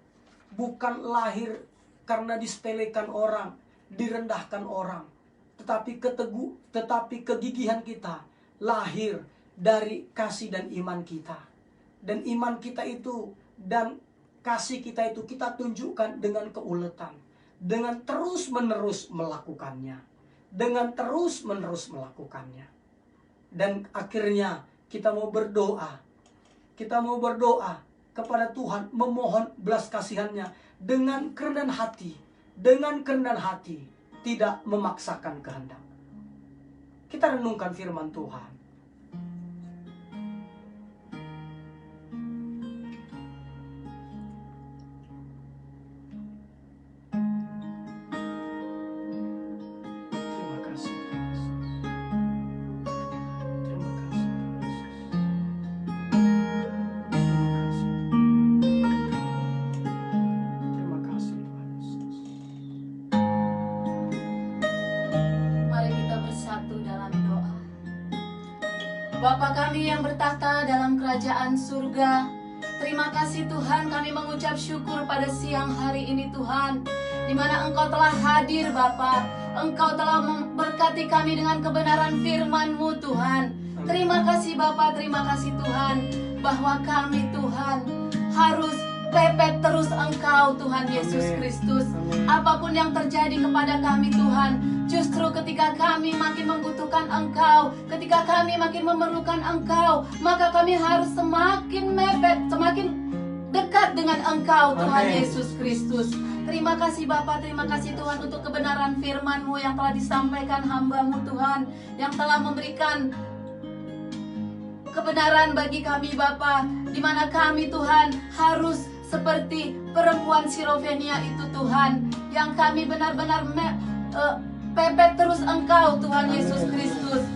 bukan lahir karena disepelekan orang, direndahkan orang, tetapi kegigihan kita lahir dari kasih dan iman kita. Dan iman kita itu dan kasih kita itu kita tunjukkan dengan keuletan, dengan terus-menerus melakukannya, dan akhirnya kita mau berdoa kepada Tuhan, memohon belas kasihannya dengan kerendahan hati, tidak memaksakan kehendak. Kita renungkan firman Tuhan. Bapa kami yang bertahta dalam kerajaan surga, terima kasih Tuhan, kami mengucap syukur pada siang hari ini Tuhan, di mana Engkau telah hadir Bapa. Engkau telah memberkati kami dengan kebenaran firman-Mu Tuhan. Terima kasih Bapa, terima kasih Tuhan, bahwa kami Tuhan harus pepet terus Engkau Tuhan Yesus Kristus. Apapun yang terjadi kepada kami Tuhan, justru ketika kami makin membutuhkan Engkau, ketika kami makin memerlukan Engkau, maka kami harus semakin mepet, semakin dekat dengan Engkau Tuhan Yesus Kristus. Terima kasih Bapa, terima kasih Tuhan untuk kebenaran firman-Mu yang telah disampaikan hamba-Mu Tuhan, yang telah memberikan kebenaran bagi kami Bapa, di mana kami Tuhan harus seperti perempuan Sirofenia itu Tuhan, yang kami benar-benar pepet terus Engkau Tuhan Yesus Kristus.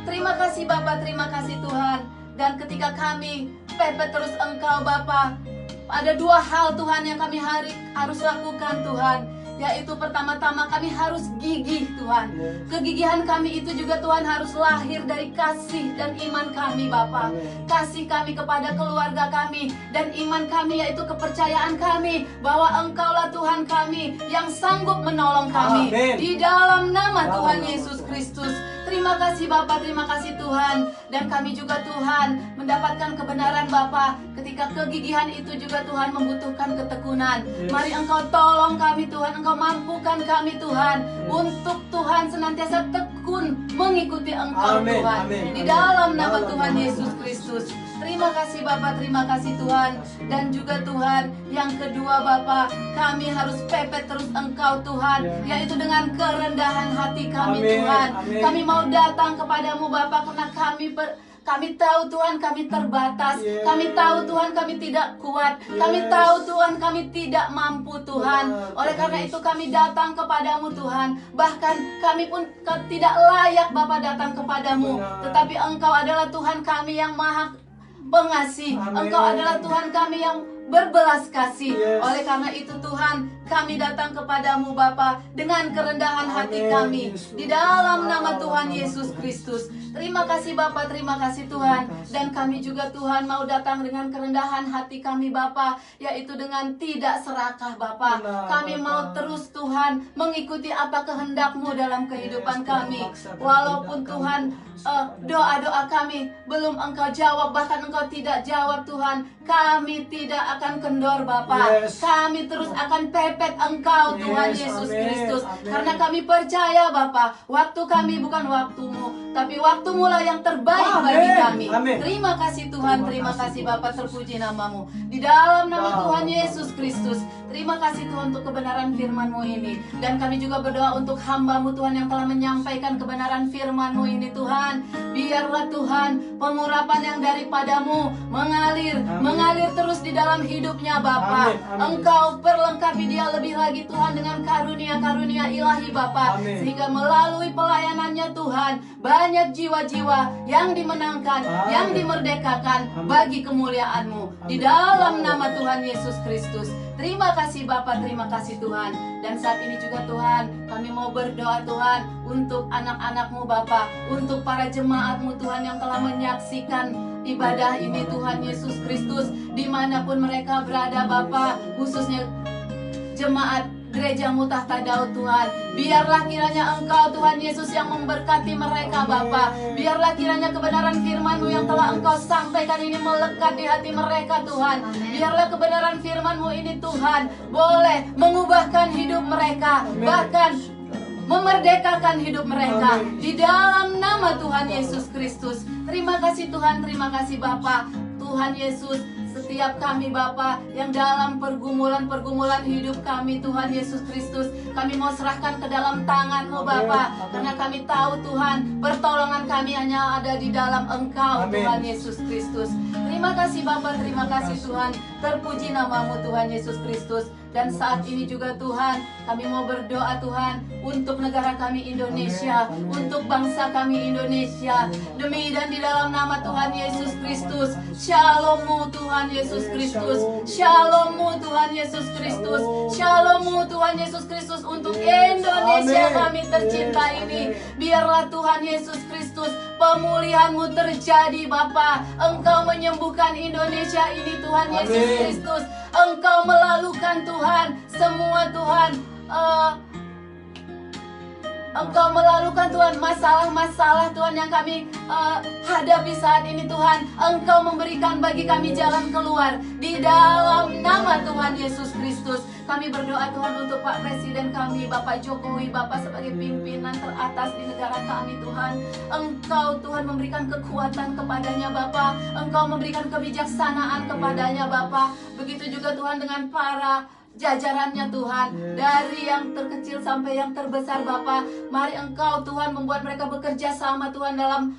Terima kasih Bapa, terima kasih Tuhan. Dan ketika kami pepet terus Engkau Bapa, ada dua hal Tuhan yang kami harus lakukan Tuhan, yaitu pertama-tama kami harus gigih Tuhan. Kegigihan kami itu juga Tuhan harus lahir dari kasih dan iman kami Bapa. Kasih kami kepada keluarga kami, dan iman kami yaitu kepercayaan kami bahwa Engkaulah Tuhan kami yang sanggup menolong kami. Di dalam nama Tuhan Yesus Kristus. Terima kasih Bapa, terima kasih Tuhan. Dan kami juga Tuhan mendapatkan kebenaran Bapa, ketika kegigihan itu juga Tuhan membutuhkan ketekunan. Mari Engkau tolong kami Tuhan, Engkau mampukan kami Tuhan, untuk Tuhan senantiasa tekun mengikuti Engkau Tuhan. Di dalam nama Tuhan Yesus Kristus. Terima kasih Bapa, terima kasih Tuhan. Dan juga Tuhan, yang kedua Bapa, kami harus pepet terus Engkau Tuhan, yaitu dengan kerendahan hati kami Tuhan. Kami mau datang kepadamu Bapa, karena Kami tahu Tuhan kami terbatas. Yes. Kami tahu Tuhan kami tidak kuat. Kami Yes. tahu Tuhan kami tidak mampu Tuhan. Benar, Oleh Tuhan karena Yesus. itu kami datang kepadamu Tuhan. Bahkan kami pun tidak layak Bapa datang kepadamu. Benar. Tetapi Engkau adalah Tuhan kami yang maha pengasih. Amin. Engkau adalah Tuhan kami yang berbelas kasih. Yes. Oleh karena itu Tuhan, kami datang kepadamu Bapa dengan kerendahan hati Amin, kami Yesus. di dalam nama Tuhan Yesus Kristus. Terima kasih Bapa, terima kasih Tuhan. Terima kasih. Dan kami juga Tuhan mau datang dengan kerendahan hati kami Bapa, yaitu dengan tidak serakah Bapa. Benar, Kami Bapa. mau terus Tuhan mengikuti apa kehendak-Mu dalam kehidupan Yes, kami. memaksakan Walaupun kehendak Tuhan kami. doa-doa kami belum Engkau jawab, bahkan Engkau tidak jawab Tuhan, kami tidak akan kendor Bapa. Yes. Kami terus akan pepet Engkau Tuhan Yes, Yesus amin, Kristus. amin. Karena kami percaya Bapa, waktu kami bukan waktu-Mu, tapi waktu-Mu lah yang terbaik Amin, bagi kami. amin. Terima kasih Tuhan, terima Terima kasih kasih, Bapa, terpuji nama-Mu. Di dalam nama Wow. Tuhan Yesus Kristus. Terima kasih Tuhan untuk kebenaran firman-Mu ini. Dan kami juga berdoa untuk hamba-Mu Tuhan yang telah menyampaikan kebenaran firman-Mu ini Tuhan. Biarlah Tuhan pengurapan yang daripadamu mengalir, Amin. mengalir terus di dalam hidupnya Bapa. Amin, amin. Engkau perlengkapi dia lebih lagi Tuhan dengan karunia-karunia ilahi Bapa. Amin. Sehingga melalui pelayanannya Tuhan, banyak jiwa-jiwa yang dimenangkan, Amin. yang dimerdekakan Amin. bagi kemuliaan-Mu. Di Amin. dalam nama Tuhan Yesus Kristus. Terima kasih Bapa, terima kasih Tuhan. Dan saat ini juga Tuhan, kami mau berdoa Tuhan untuk anak-anak-Mu Bapa, untuk para jemaat-Mu Tuhan yang telah menyaksikan ibadah ini Tuhan Yesus Kristus, dimanapun mereka berada Bapa, khususnya jemaat gereja-Mu Tahta Daud Tuhan. Biarlah kiranya Engkau Tuhan Yesus yang memberkati mereka Bapa. Biarlah kiranya kebenaran firman-Mu yang telah Engkau sampaikan ini melekat di hati mereka Tuhan. Biarlah kebenaran firman-Mu ini Tuhan boleh mengubahkan hidup mereka, bahkan memerdekakan hidup mereka. Amin. Di dalam nama Tuhan Yesus Kristus. Terima kasih Tuhan, terima kasih Bapa. Tuhan Yesus, setiap kami Bapa yang dalam pergumulan-pergumulan hidup kami Tuhan Yesus Kristus, kami mau serahkan ke dalam tangan-Mu Bapa. Amin. Karena kami tahu Tuhan, pertolongan kami hanya ada di dalam Engkau Amin. Tuhan Yesus Kristus. Terima kasih Bapa, terima kasih Tuhan. Terpuji nama-Mu Tuhan Yesus Kristus. Dan saat ini juga Tuhan, kami mau berdoa Tuhan untuk negara kami Indonesia, Amin. untuk bangsa kami Indonesia. Demi dan di dalam nama Tuhan Yesus Kristus, Shalom-Mu Tuhan Yesus Kristus, Shalom-Mu Tuhan Yesus Kristus, Shalom-Mu Tuhan Yesus Kristus untuk Indonesia Amin. kami tercinta Yes, ini. amin. Biarlah Tuhan Yesus Kristus pemulihan-Mu terjadi Bapa. Engkau menyembuhkan Indonesia ini Tuhan Yesus Amin. Kristus. Engkau melalukan Tuhan semua Tuhan Engkau melalukan Tuhan masalah-masalah Tuhan yang kami hadapi saat ini Tuhan. Engkau memberikan bagi kami jalan keluar. Di dalam nama Tuhan Yesus Kristus kami berdoa Tuhan untuk Pak Presiden kami Bapak Jokowi, Bapak sebagai pimpinan teratas di negara kami Tuhan. Engkau Tuhan memberikan kekuatan kepadanya Bapak. Engkau memberikan kebijaksanaan kepadanya Bapak. Begitu juga Tuhan dengan para jajarannya Tuhan, dari yang terkecil sampai yang terbesar Bapa. Mari Engkau Tuhan membuat mereka bekerja sama Tuhan dalam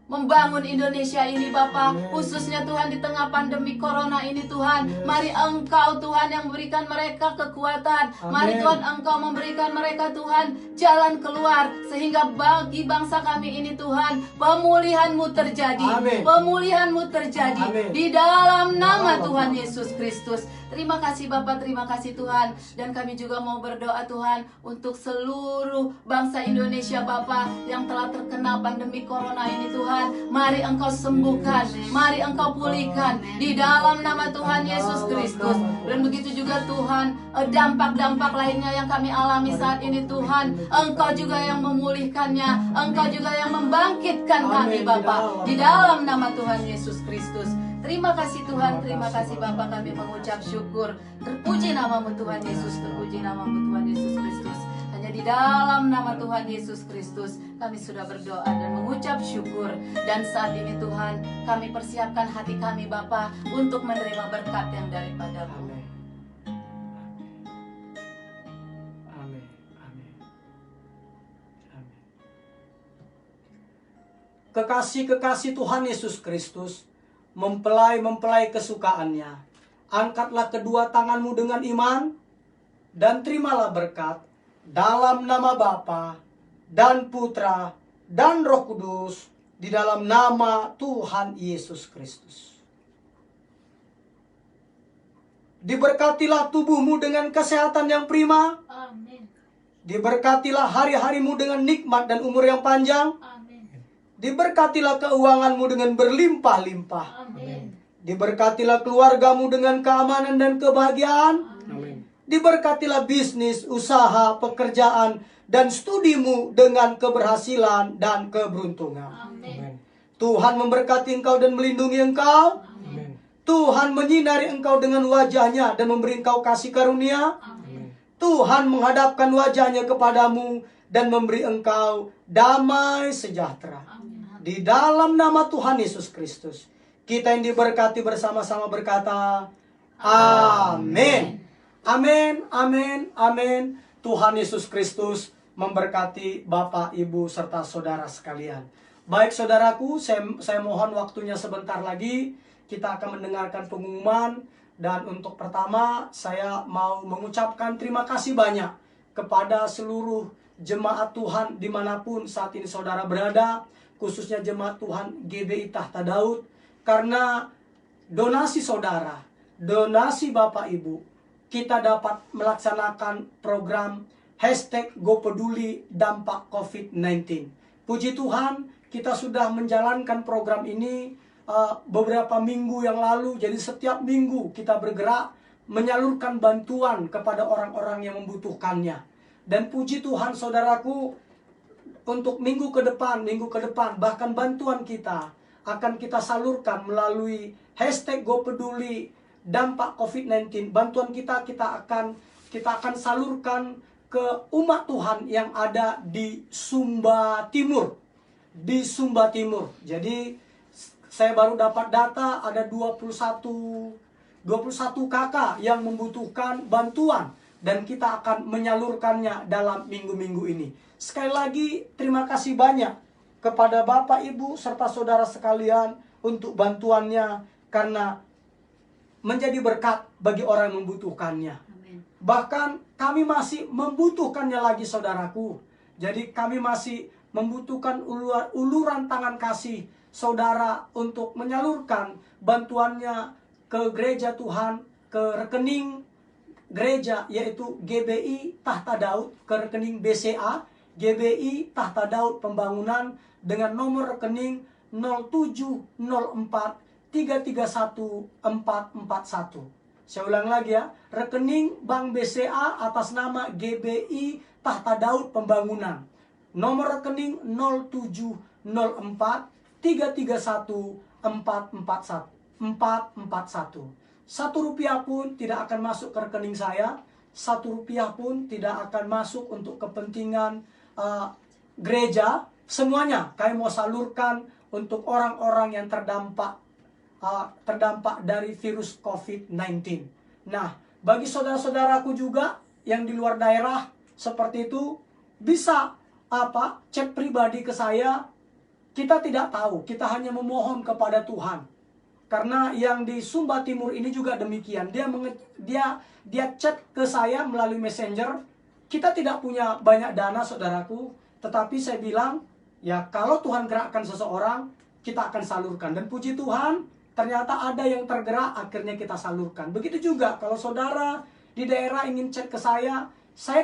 membangun Indonesia ini Bapa. Khususnya Tuhan di tengah pandemi corona ini Tuhan. Mari Engkau Tuhan yang memberikan mereka kekuatan. Mari Amin. Tuhan Engkau memberikan mereka Tuhan jalan keluar. Sehingga bagi bangsa kami ini Tuhan, pemulihan-Mu terjadi. Amin. Pemulihan-Mu terjadi. Amin. Di dalam nama Amin. Tuhan Yesus Kristus. Terima kasih Bapak, terima kasih Tuhan. Dan kami juga mau berdoa Tuhan untuk seluruh bangsa Indonesia Bapak yang telah terkena pandemi corona ini Tuhan. Mari Engkau sembuhkan, mari Engkau pulihkan di dalam nama Tuhan Yesus Kristus. Dan begitu juga Tuhan, dampak-dampak lainnya yang kami alami saat ini Tuhan, Engkau juga yang memulihkannya, Engkau juga yang membangkitkan kami Amin. Bapak. Di dalam nama Tuhan Yesus Kristus. Terima kasih Tuhan, terima kasih Bapa, kami mengucap syukur. Terpuji nama-Mu Tuhan Yesus, terpuji nama-Mu Tuhan Yesus Kristus. Hanya di dalam nama Tuhan Yesus Kristus kami sudah berdoa dan mengucap syukur. Dan saat ini Tuhan, kami persiapkan hati kami Bapa untuk menerima berkat yang daripada-Mu. Amin. Amin. Amin. Amin. kekasih-kekasih Tuhan Yesus Kristus, mempelai-mempelai kesukaannya, angkatlah kedua tanganmu dengan iman, dan terimalah berkat dalam nama Bapa dan Putra dan Roh Kudus, di dalam nama Tuhan Yesus Kristus. Diberkatilah tubuhmu dengan kesehatan yang prima. Amin. Diberkatilah hari-harimu dengan nikmat dan umur yang panjang. Amin. Diberkatilah keuanganmu dengan berlimpah-limpah. Amin. Diberkatilah keluargamu dengan keamanan dan kebahagiaan. Amin. Diberkatilah bisnis, usaha, pekerjaan, dan studimu dengan keberhasilan dan keberuntungan. Amin. Tuhan memberkati engkau dan melindungi engkau. Amin. Tuhan menyinari engkau dengan wajahnya dan memberi engkau kasih karunia. Amin. Tuhan menghadapkan wajahnya kepadamu dan memberi engkau damai sejahtera. Amin. Di dalam nama Tuhan Yesus Kristus, kita yang diberkati bersama-sama berkata, Amin. Amin, amin, amin. Tuhan Yesus Kristus memberkati Bapak, Ibu, serta saudara sekalian. Baik saudaraku, saya mohon waktunya sebentar lagi. Kita akan mendengarkan pengumuman. Dan untuk pertama, saya mau mengucapkan terima kasih banyak kepada seluruh jemaat Tuhan dimanapun saat ini saudara berada, khususnya jemaat Tuhan GBI Tahta Daud, karena donasi saudara, donasi Bapak Ibu, kita dapat melaksanakan program #GoPeduli Dampak COVID-19. Puji Tuhan, kita sudah menjalankan program ini beberapa minggu yang lalu. Jadi setiap minggu kita bergerak menyalurkan bantuan kepada orang-orang yang membutuhkannya. Dan puji Tuhan saudaraku, untuk minggu ke depan, bahkan bantuan kita akan kita salurkan melalui #GoPeduli Dampak COVID-19. Bantuan kita akan salurkan ke umat Tuhan yang ada di Sumba Timur. Jadi saya baru dapat data ada 21 kakak yang membutuhkan bantuan, dan kita akan menyalurkannya dalam minggu-minggu ini. Sekali lagi terima kasih banyak kepada Bapak, Ibu, serta saudara sekalian untuk bantuannya, karena menjadi berkat bagi orang yang membutuhkannya. Amin. Bahkan kami masih membutuhkannya lagi saudaraku. Jadi kami masih membutuhkan uluran tangan kasih saudara untuk menyalurkan bantuannya ke gereja Tuhan, ke rekening gereja yaitu GBI Tahta Daud, ke rekening BCA GBI Tahta Daud Pembangunan dengan nomor rekening 0704331441. Saya ulang lagi ya, rekening Bank BCA atas nama GBI Tahta Daud Pembangunan. Nomor rekening 0704331441. Rp1 pun tidak akan masuk ke rekening saya. Rp1 pun tidak akan masuk untuk kepentingan gereja. Semuanya kami mau salurkan untuk orang-orang yang terdampak dari virus COVID-19. Nah, bagi saudara-saudaraku juga yang di luar daerah seperti itu, bisa chat pribadi ke saya. Kita tidak tahu, kita hanya memohon kepada Tuhan. Karena yang di Sumba Timur ini juga demikian. Dia chat ke saya melalui Messenger. Kita tidak punya banyak dana saudaraku, tetapi saya bilang, ya kalau Tuhan gerakkan seseorang, kita akan salurkan. Dan puji Tuhan, ternyata ada yang tergerak, akhirnya kita salurkan. Begitu juga kalau saudara di daerah ingin chat ke saya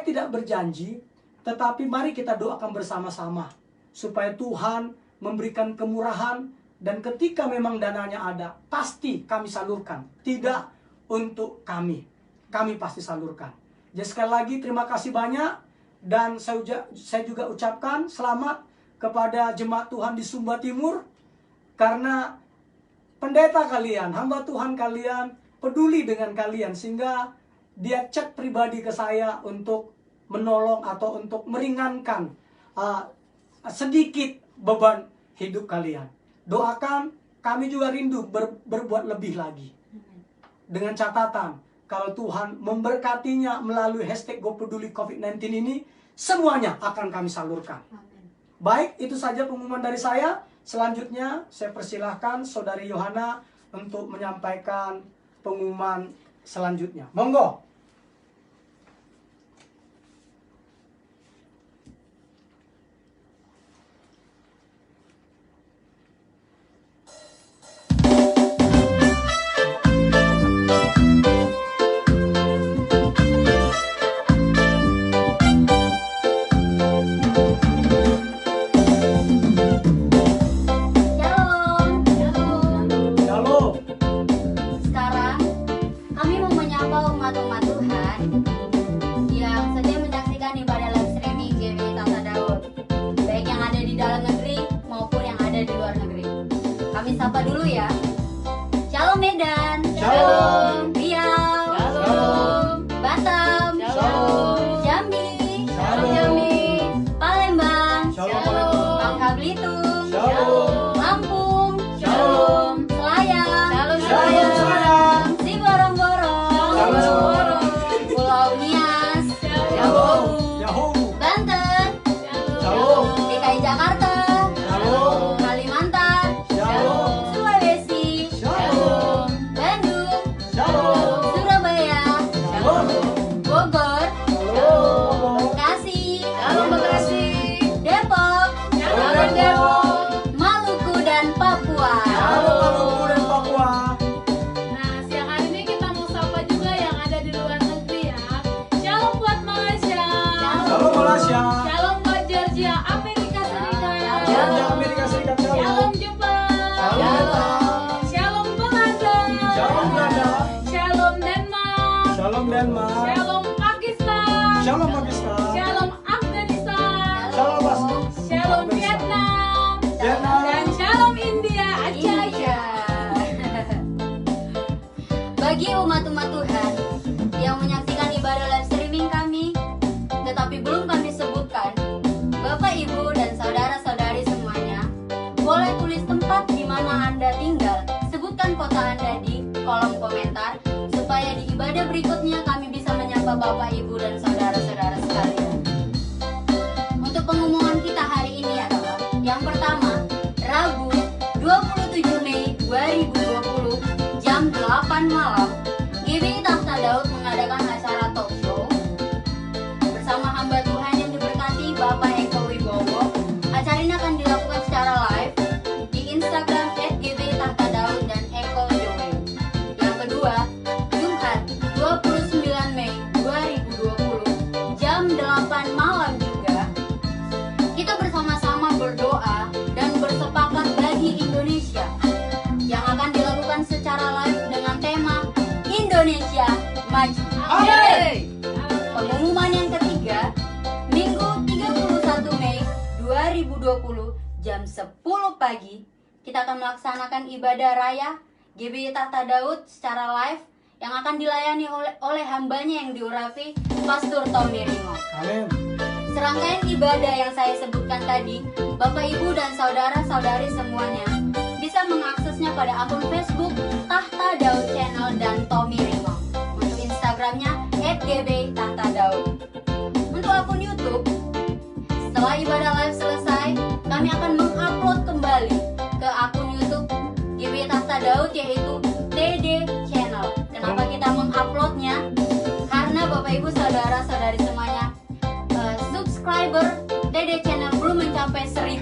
tidak berjanji, tetapi mari kita doakan bersama-sama supaya Tuhan memberikan kemurahan, dan ketika memang dananya ada, pasti kami salurkan. Tidak untuk kami pasti salurkan. Jadi sekali lagi terima kasih banyak, dan saya juga ucapkan selamat kepada jemaat Tuhan di Sumba Timur, karena pendeta kalian, hamba Tuhan kalian peduli dengan kalian, sehingga dia chat pribadi ke saya untuk menolong atau untuk meringankan sedikit beban hidup kalian. Doakan, kami juga rindu berbuat lebih lagi. Dengan catatan, kalau Tuhan memberkatinya melalui #GoPeduli COVID-19 ini, semuanya akan kami salurkan. Amin. Baik, itu saja pengumuman dari saya. Selanjutnya saya persilahkan Saudari Yohana untuk menyampaikan pengumuman selanjutnya. Monggo. Shalom. Shalom. Sekarang kami mau menyapa umat-umat Tuhan yang sedia menyaksikan ibadah live streaming GBI Tata Daud, baik yang ada di dalam negeri maupun yang ada di luar negeri. Kami sapa dulu ya. Shalom Medan. Shalom. Riau. Shalom. Batam. Shalom. Jambi. Shalom. Jambi. Palembang. Shalom. Bangka Belitung. Shalom. Lampung. Shalom. Selayang. Shalom, Shalom, Sayang. Siborong-borong. Shalom. Pulau Nias. Shalom. Yahoo. Banten. Shalom. DKI Jakarta. Shalom. Kalimantan. Shalom. Sulawesi. Shalom. Bandung. Shalom. Surabaya. Shalom. Bogor. Shalom. Bekasi. Shalom Bekasi. Depok. Shalom, Depok. Maluku dan Papua. Shalom, Maluku dan Papua. Nah, siang hari ini kita mau sapa juga yang ada di luar negeri ya. Shalom buat Malaysia. Shalom, Malaysia. Shalom buat Georgia, Amerika Serikat. Shalom, Amerika Serikat. Shalom Shalom. Jepang. Shalom. Shalom Belanda. Shalom, Belanda. Shalom Denmark. Shalom, Denmark. Shalom Pakistan. Shalom, Pakistan. Shalom Afghanistan. Shalom, Shalom Vietnam. Vietnam. Dan Shalom India. Aja Iya. Bagi umat-umat Tuhan yang menyaksikan ibadah live streaming kami, tetapi belum kami sebutkan, Bapak, Ibu, dan saudara-saudari semuanya, boleh tulis tempat di mana Anda tinggal, sebutkan kota Anda di kolom komentar, supaya di ibadah berikutnya kami bisa menyapa Bapak, Ibu, dan saudara-saudara sekalian. Untuk pengumuman kita hari ini adalah yang pertama, Rabu 27 Mei 2020 jam 8 malam, GBI Tahta Daud mengadakan acara talk show bersama hamba Tuhan yang diberkati Bapak Eko Wibowo. Acara ini akan dilakukan secara live di Instagram @GBI Tahta Daud dan Eko Joel. Yang kedua, Jumat 29 Mei 2020 jam 8 malam juga, kita bersama-sama berdoa dan bersepakat bagi Indonesia yang akan dilakukan secara live dengan tema Indonesia Maju. Amin. Pengumuman yang ketiga, Minggu 31 Mei 2020 jam 10 pagi, kita akan melaksanakan ibadah raya GBI Tahta Daud secara live yang akan dilayani oleh hambanya yang diurapi Pastor Tommy Rimo. Amin. Serangkaian ibadah yang saya sebutkan tadi, Bapak, Ibu, dan saudara-saudari semuanya bisa mengaksesnya pada akun Facebook Tahta Daud Channel dan Tommy Rimo. Untuk Instagramnya @gbtahta-daud. Untuk akun YouTube, setelah ibadah live selesai, kami akan mengupload kembali ke akun YouTube GBI Tahta Daud, yaitu TD Channel. Kenapa kita menguploadnya? Karena Bapak, Ibu, saudara-saudari semuanya, subscriber TD Channel belum mencapai 1000.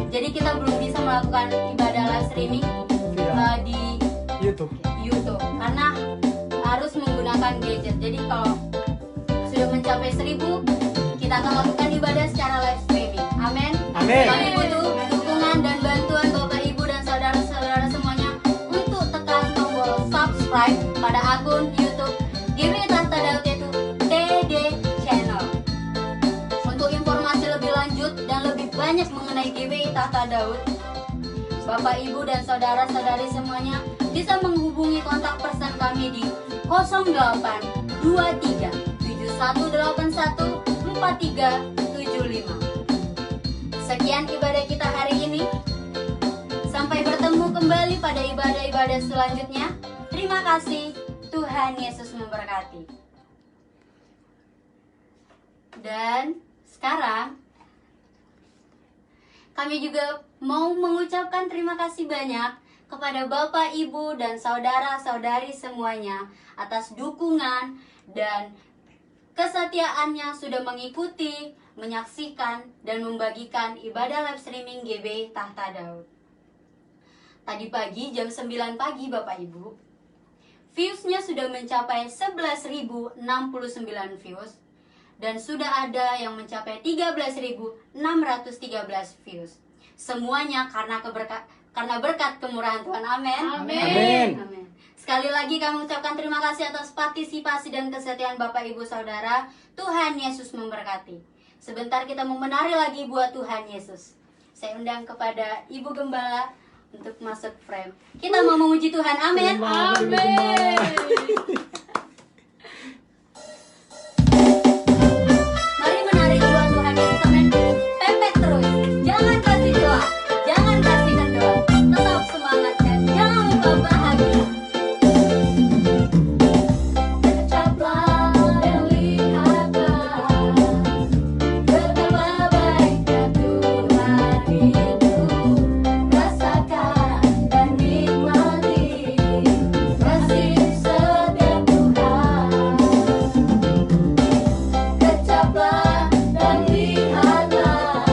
Jadi kita belum bisa melakukan ibadah live streaming di YouTube. YouTube karena harus menggunakan gadget. Jadi kalau sudah mencapai 1000, kita akan lakukan ibadah secara live streaming. Amin. Amin. Kami butuh dukungan dan bantuan Bapak, Ibu, dan saudara-saudara semuanya untuk tekan tombol subscribe pada akun YouTube GBI Tahta Daud, yaitu TD Channel. Untuk informasi lebih lanjut dan lebih banyak mengenai GBI Tahta Daud, Bapak, Ibu, dan saudara-saudari semuanya bisa menghubungi kontak person kami di 0823 7181 4375. Sekian ibadah kita hari ini. Sampai bertemu kembali pada ibadah-ibadah selanjutnya. Terima kasih. Tuhan Yesus memberkati. Dan sekarang kami juga mau mengucapkan terima kasih banyak kepada Bapak, Ibu, dan saudara-saudari semuanya atas dukungan dan kesetiaannya sudah mengikuti, menyaksikan, dan membagikan ibadah live streaming GB Tahta Daud. Tadi pagi jam 9 pagi Bapak Ibu, viewsnya sudah mencapai 11.069 views, dan sudah ada yang mencapai 13.613 views. Semuanya karena berkat kemurahan Tuhan. Amin. Amin. Amin. Sekali lagi kami ucapkan terima kasih atas partisipasi dan kesetiaan Bapak Ibu Saudara. Tuhan Yesus memberkati. Sebentar kita mau menari lagi buat Tuhan Yesus. Saya undang kepada Ibu Gembala untuk masuk frame. Kita mau memuji Tuhan. Amin. Amin. Mari menari buat Tuhan Yesus. Amin. Pepet terus. Jangan kasih doa. Jangan kasih kendor. Tetap semangat dan jangan lupa bahagia. Tetaplah dan lihatlah betapa baiknya Tuhan itu. Rasakan dan nikmati kasih setia Tuhan. Kecaplah dan lihatlah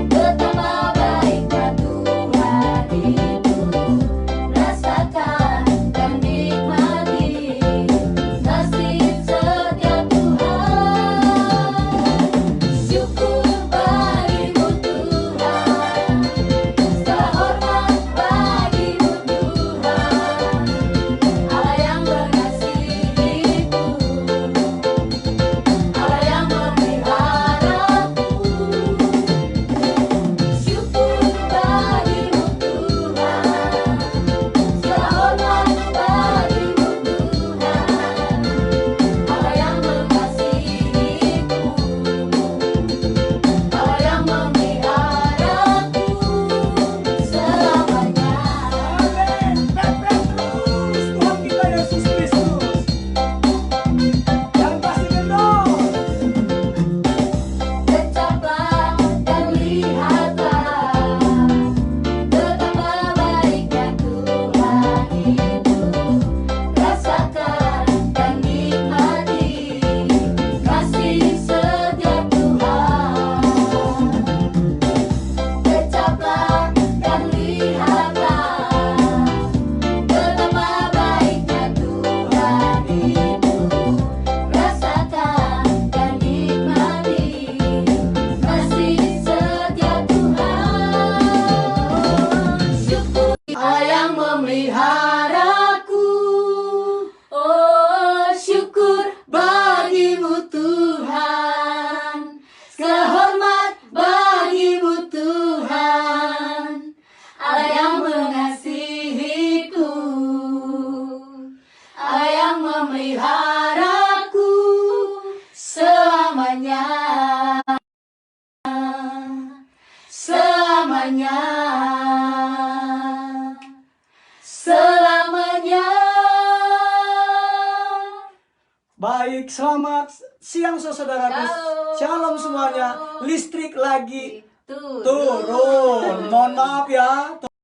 betapa baiknya Tuhan itu. Rasakan dan nikmati kasih setia Tuhan. Syukur bagimu Tuhan, segala hormat bagimu Tuhan, Allah yang mengasihiku, Allah yang memeliharaku. Syukur bagimu Tuhan, segala hormat bagimu Tuhan, Allah yang mengasihiku, Allah yang memeliharaku selamanya. Pepet terus Tuhan kita Yesus Kristus. Jangan kasih kendor. Kecaplah dan lihatlah betapa baiknya Tuhan itu. Rasakan dan nikmati kasih setia Tuhan. Kecaplah dan lihatlah betapa baiknya Tuhan itu. Rasakan dan nikmati kasih setia Tuhan. Syukur Allah yang memeliharaku. Oh, syukur bagimu Tuhan, segala hormat bagimu Tuhan, Allah yang mengasihiku, Allah yang memeliharaku selamanya. Selamanya. Selamanya. Baik, selamat siang saudaraku. Shalom. Shalom semuanya. Listrik lagi Turun. turun. Mohon maaf ya.